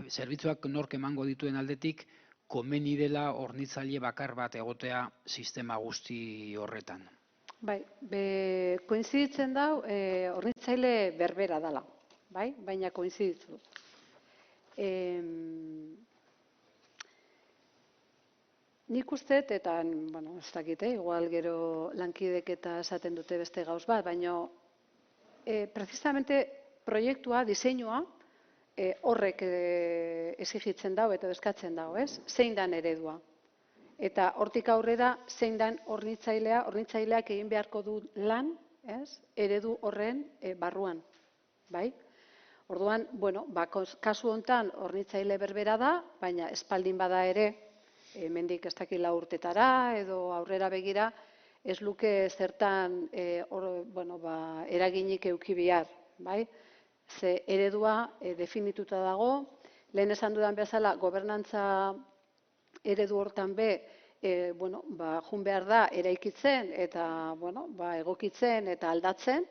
zerbitzuak nork emango dituen aldetik, komeni dela hornitzaile bakar bat egotea sistema guzti horretan. Bai, koinziditzen dau, hornitzaile berbera dela, bai? Baina koinziditzen du. Nik usteet, eta, bueno, ez dakit, igual gero lankidek eta esaten dute beste gauz bat, baina precisamente proiektua, diseinua, horrek exigitzen dau eta eskatzen dau, ez? Zein dan eredua. Eta hortik aurrera, zein dan hornitzaileak egin beharko du lan, ez? Eredu horren barruan, bai? Orduan, bueno, kasu hontan hornitzaile berbera da, baina espaldin bada ere, hemendik ez dakit 4 urtetara edo aurrera begira, ez luke zertan eraginik eduki behar, bai? Ze eredua definituta dago, lehen esan dudan bezala, gobernantza eredu hortan jun behar da eraikitzen eta egokitzen eta aldatzen,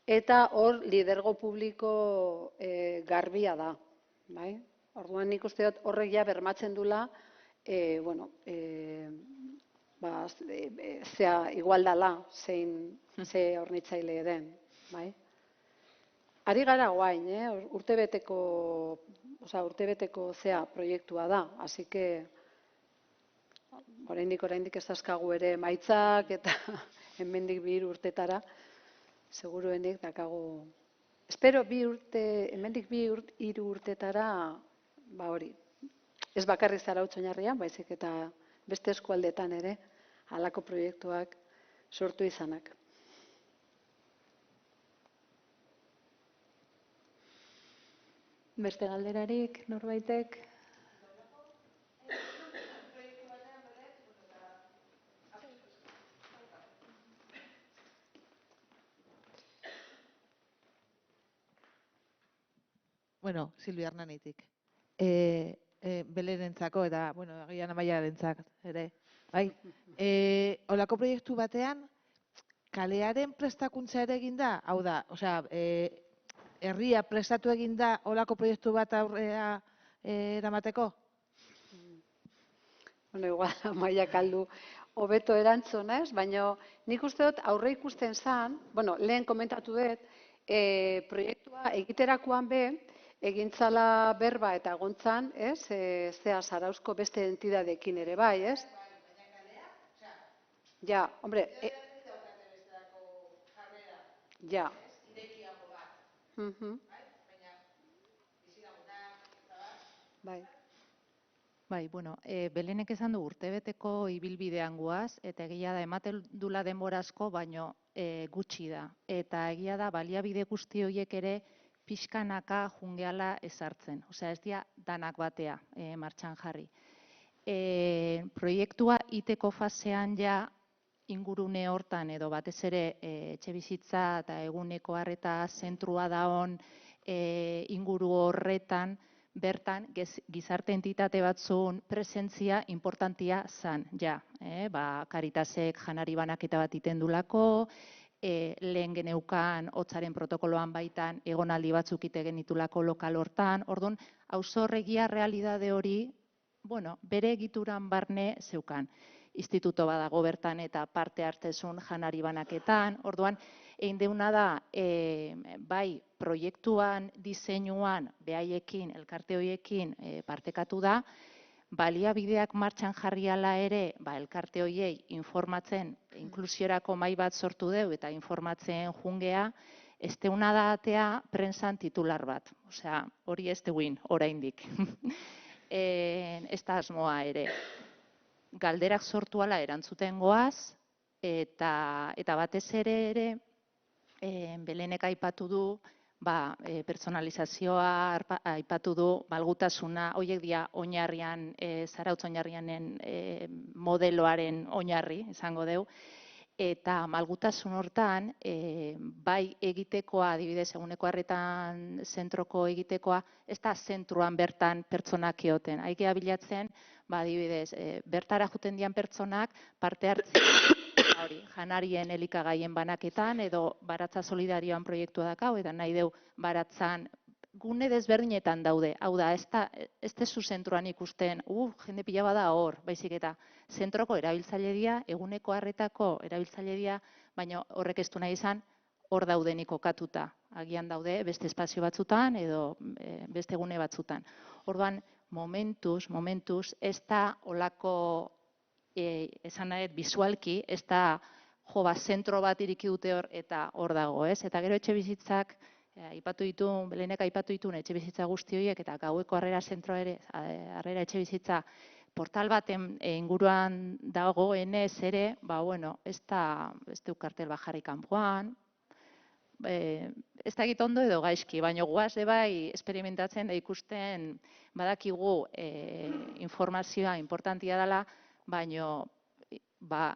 eta hor lidergo publiko garbia da. Orduan nik uste dut horrek ja bermatzen dula igual dala ze hornitzaile den. Ari gara guain, urtebeteko proiektua da, así que oraindik ez dazkagu ere emaitzak eta hemendik 2 urtetara, seguruenik dakagu. Espero hemendik 2-3 urtetara, hori, ez bakarrik Zarautz Oinarrian, baizik eta beste eskualdetan ere, halako proiektuak sortu izanak. Beste galderarik, norbaitek? Bueno, Silvia Hernanitik. Belerentzako eta, agian Amaiarentzak ere. Bai, holako proiektu batean, kalearen prestakuntza ere egin da? Hau da, herria prestatu egin da holako proiektu bat aurrera eramateko? Igual, Amaia kaldu hobeto erantzun, ez? Baina nik uste dut aurre ikusten zan, lehen komentatu dut, proiektua egiterakoan egintzala berba eta egontzan, ez? Zarauzko beste entidadekin ere bai, ez? Ja, hombre... Ja. Bai, Belenek esan du urtebeteko ibilbidean goaz, eta egia da ematen dula denbora asko, baino gutxi da. Eta egia da baliabide guzti horiek ere pixkanaka jungeala ezartzen. Osea, ez dira danak batea martxan jarri. Proiektua iteko fasean ja ingurune hortan edo batez ere etxebizitza eta eguneko arreta zentrua daon inguru horretan bertan gizarte entitate batzun presentzia importantia zan, ja. Karitasek janari banaketa bat itendulako, lehen geneukan hotzaren protokoloan baitan egonaldi batzuk ite genitulako lokal hortan, orduan, auzorregia realidade hori, bere egituran barne zeukan. Instituto badago bertan eta parte hartzezun janari banaketan, orduan, egin deuna da, bai, proiektuan, diseinuan, behaiekin, elkarte horiekin partekatu da, baliabideak martxan jarriala ere, elkarte horiei informatzen, inklusiorako mahai bat sortu deu eta informatzen jungea, ez deuna da atea prensan titular bat. Osea, hori ez deuin, oraindik. Ez da asmoa ere. Galderak sortu ala erantzuten goaz, eta batez ere, Belenek aipatu du, personalizazioa aipatu du, malgutasuna, horiek dira oinarrian, Zarautz Oinarrianen modeloaren oinarri, izango deu, eta malgutasun hortan, bai egitekoa, adibidez, eguneko arretan zentroko egitekoa, ez da zentruan bertan pertsonak eoten. Aikea bilatzen, adibidez, bertara juten dian pertsonak parte hartzen, janarien elikagaien banaketan, edo baratza solidarioan proiektua dakau, eta nahi deu baratzan gune desberdinetan daude. Hau da, ez dezu zentroan ikusten, jende pila bada hor, baizik eta zentroko erabiltzaile dira, eguneko harretako erabiltzaile dira, baina horrek ez du nahi izan hor daudenik kokatuta. Agian daude beste espazio batzutan edo beste gune batzutan. Orduan, momentuz, ez da olako, esan nahi, bisualki, ez da zentro bat iriki dute hor eta hor dago, ez? Eta gero etxe bizitzak, Belenek aipatu dituen etxe bizitza guzti horiek eta gaueko harrera zentroa ere, harrera etxe bizitza portal baten inguruan dagoenez ere, ez du kartel bat jarri kanpoan, ez dakit ondo edo gaizki, baina guaz bai esperimentatzen da ikusten badakigu informazioa importantia dela, baina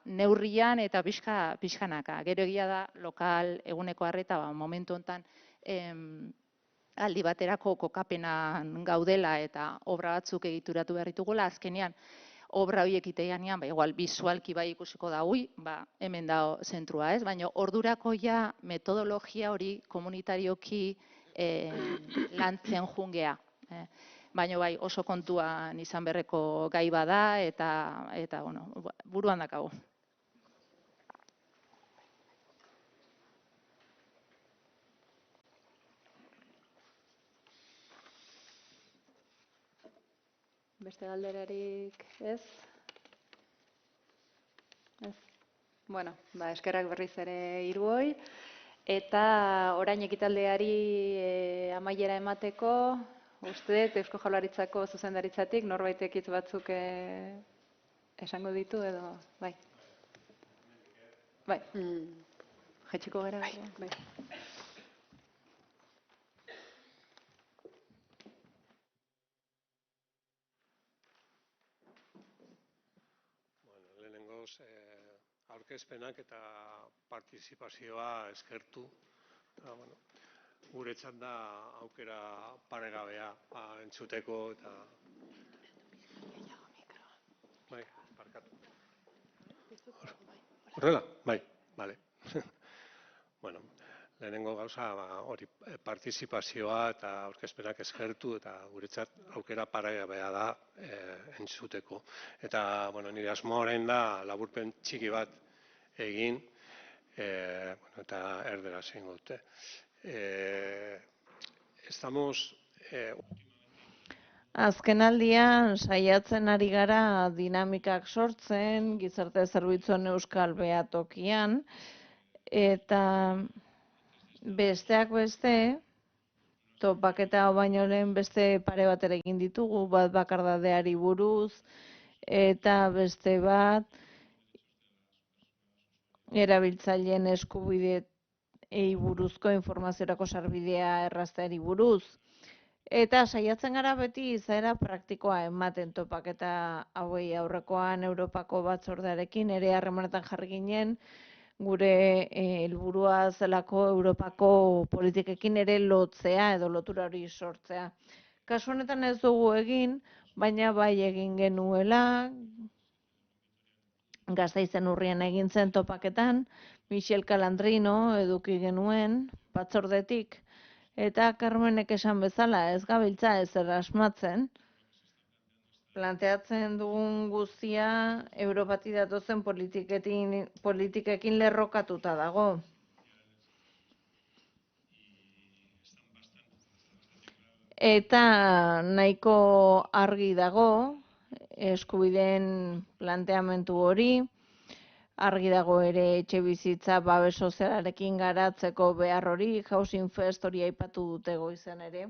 neurrian eta pixkanaka. Gero egia da lokal eguneko harreta momentu honetan aldi baterako kokapenan gaudela eta obra batzuk egituratu behar ditugula, azkenean obra horiek iteanean, igual bisualki bai ikusiko da, hemen da zentrua, ez? Baina ordurako ja metodologia hori komunitarioki lantzen jungea. Baina bai oso kontuan izan berreko gai bada eta buruan dakagu. Beste galderarik ez? Ez. Bueno, eskerrak berriz ere hiruoi. Eta orain ekitaldeari amaiera emateko, uste dut Eusko Jaurlaritzako zuzendaritzatik norbaitek hitz batzuk esango ditu edo, bai. Bai. Jaitsiko gara. Bai. Aurkezpenak eta partizipazioa eskertu. Guretzat da aukera paregabea entzuteko eta... Bai, parkatu. Horrela? Bai, bale. Lehenengo gauza hori partizipazioa eta aurkezpenak eskertu eta guretzat aukera paregabea da entzuteko. Eta nire asmoa orain da laburpen txiki bat egin eta erderaz egingo dute. Azkenaldian saiatzen ari gara dinamikak sortzen, gizarte zerbitzuen euskal behatokian, eta besteak beste, topaketa baino lehen beste pare bat ere egin ditugu, bat bakardadeari buruz, eta beste bat erabiltzaileen eskubideei buruzko informaziorako sarbidea errazteari buruz. Eta saiatzen gara beti izaera praktikoa ematen topaketa hauei aurrekoan Europako batzordearekin ere harremanetan jarri ginen, gure helburua zelako Europako politikekin ere lotzea edo lotura hori sortzea. Kasu honetan ez dugu egin, baina bai egin genuela, Gasteizen urrian egin zen topaketan, Michel Calandrino eduki genuen batzordetik, eta Carmenek esan bezala ez gabiltza ezer asmatzen, planteatzen dugun guztia Europatik datozen politikekin lerrokatuta dago. Eta nahiko argi dago eskubideen planteamendu hori, argi dago ere etxe bizitza babes sozialarekin garatzeko behar hori, Housing First hori aipatu dute goizen ere.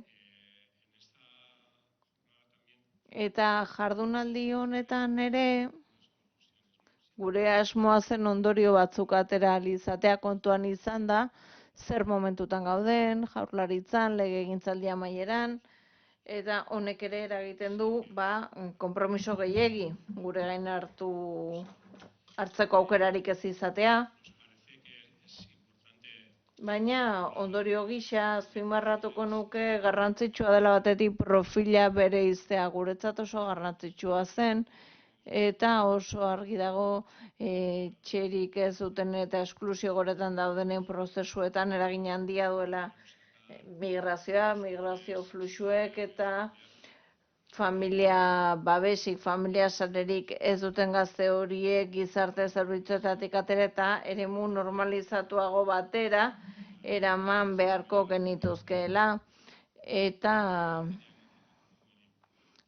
Eta jardunaldi honetan ere, gure asmoa zen ondorio batzuk atera izatea kontuan izan da, zer momentutan gauden, jaurlaritzan, legegintzaldi amaieran, eta honek ere eragiten du, konpromiso gehiegi, gure gain hartzeko aukerarik ez izatea. Baina ondorio gisa azpimarratuko nuke garrantzitsua dela batetik profila bere iztea, guretzat oso garrantzitsua zen, eta oso argi dago txerik ez duten eta esklusio goretan daudenen prozesuetan eragin handia duela migrazioa, migrazio fluxuek eta familia babesik, familia sarerik ez duten gazte horiek gizarte zerbitzuetatik atera eta eremu normalizatuago batera eraman beharko genituzkeela. Eta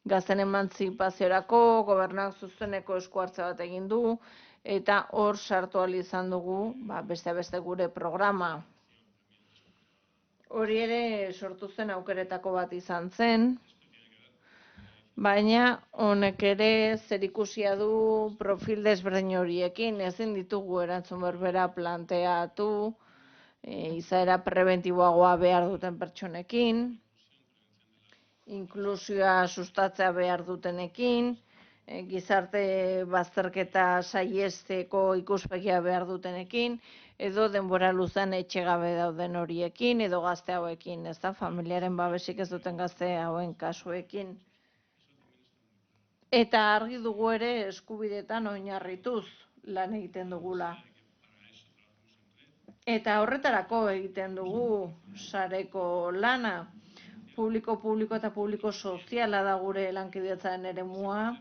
gazten emantzipaziorako gobernuak zuzeneko esku hartze bat egin du, eta hor sartu ahal izan dugu, beste beste gure programa. Hori ere sortu zen aukeretako bat izan zen, baina honek ere zerikusia du profil desberdin horiekin, ezin ditugu erantzun berbera planteatu, izaera prebentiboagoa behar duten pertsonekin, inklusioa sustatzea behar dutenekin, gizarte bazterketa saihesteko ikuspegia behar dutenekin, edo denbora luzan etxe gabe dauden horiekin, edo gazte hauekin, ez da, familiaren babesik ez duten gazte hauen kasuekin. Eta argi dugu ere eskubidetan oinarrituz lan egiten dugula. Eta horretarako egiten dugu sareko lana. Publiko eta publiko soziala da gure lankidetzaren eremua.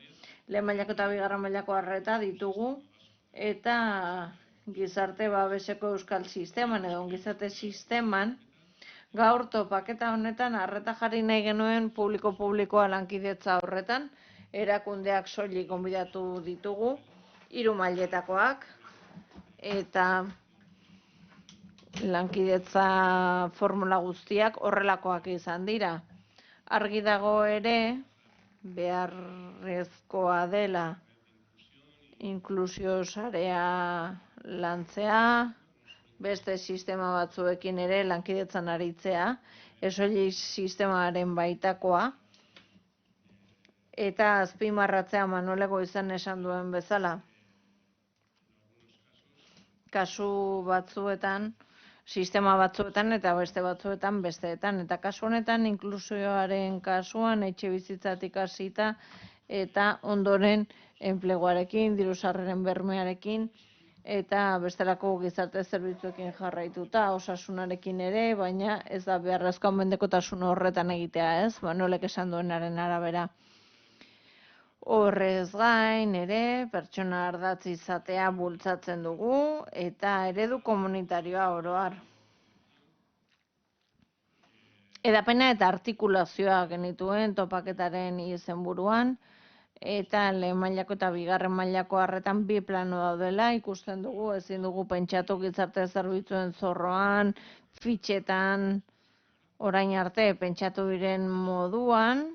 Lehen mailako eta bigarren mailako arreta ditugu. Eta gizarte babeseko euskal sisteman edo ongizate sisteman, gaur topaketa honetan arreta jarri nahi genuen publiko-publikoa lankidetza horretan, erakundeak soilik gonbidatu ditugu, 3 mailetakoak, eta lankidetza formula guztiak horrelakoak izan dira. Argi dago ere, beharrezkoa dela inklusio sarea lantzea, beste sistema batzuekin ere lankidetzan aritzea, ez soilik sistemaren baitakoa, eta azpimarratzea Manueleko izan esan duen bezala. Kasu batzuetan, sistema batzuetan eta beste batzuetan besteetan. Eta kasu honetan inklusioaren kasuan etxe bizitzatik hasita eta ondoren enpleguarekin, diru-sarreren bermearekin eta bestelako gizarte zerbitzuekin jarraituta, osasunarekin ere, baina ez da beharrezkoa mendekotasun horretan egitea, ez? Manuelek esan duenaren arabera. Horrez gain ere, pertsona ardatz izatea bultzatzen dugu eta eredu komunitarioa oro har. Edapena eta artikulazioa genituen topaketaren izenburuan, eta lehen mailako eta bigarren mailako arretan 2 plano daudela, ikusten dugu, ezin dugu pentsatu gizarte zerbitzuen zorroan, fitxetan, orain arte pentsatu diren moduan,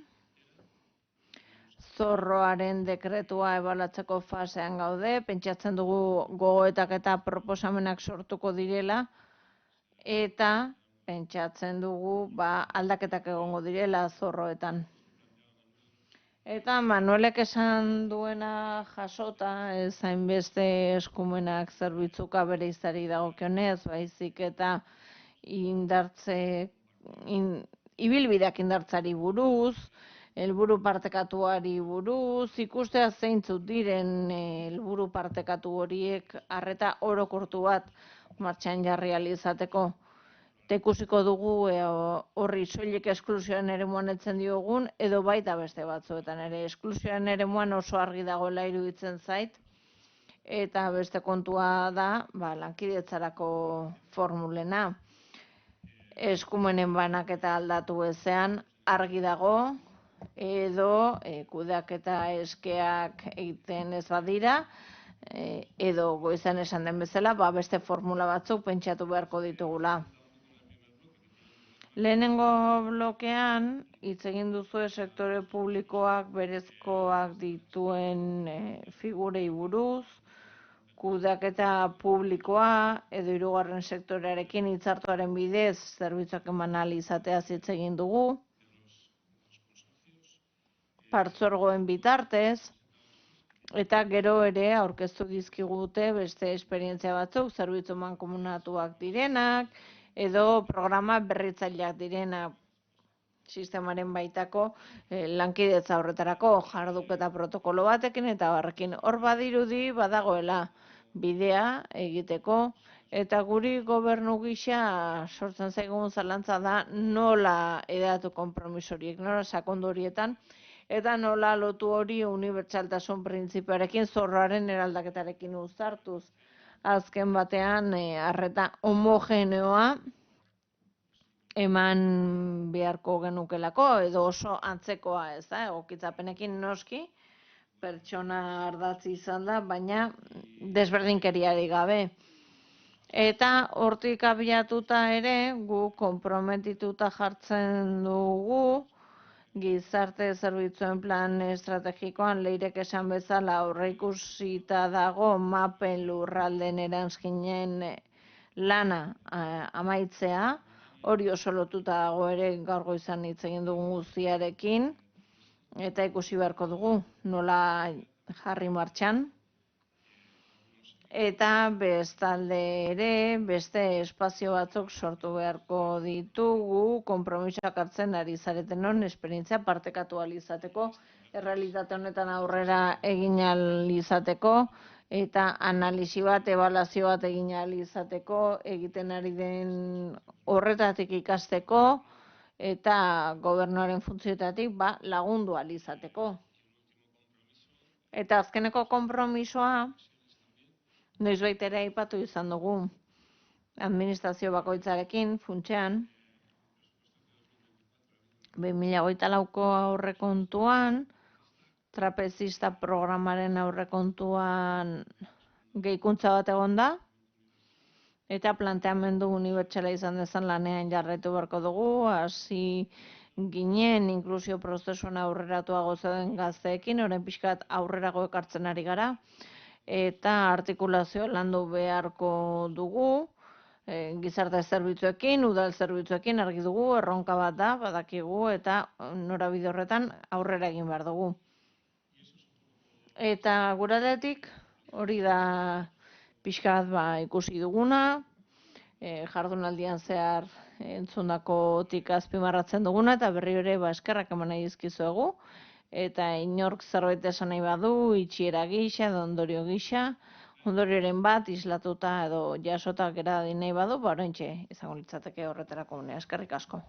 zorroaren dekretua ebaluatzeko fasean gaude, pentsatzen dugu gogoetak eta proposamenak sortuko direla, eta pentsatzen dugu aldaketak egongo direla zorroetan. Eta Manuelek esan duena jasota, ez hainbeste eskumenak zerbitzuka bere izari dagokionez, baizik eta ibilbideak indartzari buruz, helburu partekatuari buruz, ikustea zeintzuk diren helburu partekatu horiek arreta orokortu bat martxan jarri ahal izateko. Eta ikusiko dugu horri soilik esklusioaren eremuan etzen diogun, edo baita beste batzuetan ere. Esklusioaren eremuan oso argi dagoela iruditzen zait, eta beste kontua da lankidetzarako formulena. Eskumenen banaketa aldatu ezean argi dago, edo kudeaketa eskeak egiten ez badira, edo goizan esan den bezala, beste formula batzuk pentsatu beharko ditugula. Lehenengo blokean, hitz egin duzue sektore publikoak berezkoak dituen figurei buruz, kudeaketa publikoa edo 3. sektorearekin hitzartuaren bidez zerbitzuak eman ahal izateaz hitz egin dugu, partzuergoen bitartez, eta gero ere aurkeztu dizkigute beste esperientzia batzuk, zerbitzu mankomunatuak direnak, edo programa berritzaileak direnak, sistemaren baitako lankidetza horretarako jarduketa protokolo batekin eta barrekin. Hor badirudi badagoela bidea egiteko Eta guri gobernu gisa sortzen zaigun zalantza da nola edatu konpromiso horiek, nola sakondu horietan, eta nola lotu hori unibertsaltasun printzipioarekin, zorroaren eraldaketarekin uztartuz. Azken batean, arreta homogeneoa eman beharko genukelako, edo oso antzekoa, ez da, egokitzapenekin noski, pertsona ardatzi izan da, baina desberdinkeriari gabe. Eta hortik abiatuta ere, gu konprometituta jartzen dugu, gizarte zerbitzuen plan estrategikoan Leirek esan bezala aurreikusita dago mapen lurralden eranskinen lana amaitzea, hori oso lotuta dago ere gaur goizan hitz egin dugun guztiarekin, eta ikusi beharko dugu nola jarri martxan. Eta bestalde ere, beste espazio batzuk sortu beharko ditugu, konpromisoak hartzen ari zaretenon, esperientzia partekatu ahal izateko, errealitate honetan aurrera egin ahal izateko, eta analisi bat, ebaluazio bat egin ahal izateko, egiten ari den horretatik ikasteko, eta gobernuaren funtzioetatik lagundu ahal izateko. Eta azkeneko konpromisoa, noizbait ere aipatu izan dugu, administrazio bakoitzarekin, funtsean, 2024ko aurrekontuan, trapezista programaren aurrekontuan gehikuntza bat egon da, eta planteamendu unibertsala izan dezan lanean jarraitu beharko dugu, hasi ginen inklusio prozesuan aurreratuago zeuden gazteekin, orain pixka bat aurrerago ekartzen ari gara, eta artikulazio landu beharko dugu, gizarte zerbitzuekin, udal zerbitzuekin argi dugu, erronka bat da, badakigu, eta norabide horretan aurrera egin behar dugu. Eta guradetik hori da pixka bat ikusi duguna, jardunaldian zehar entzundakotik azpimarratzen duguna, eta berri ere eskerrak eman nahi dizkizuegu, eta inork zerbait esan nahi badu, itxiera gisa, edo ondorio gisa, ondorioren bat islatuta edo jasota gera nahi badu, oraintxe izango litzateke horretarako unea. Eskerrik asko.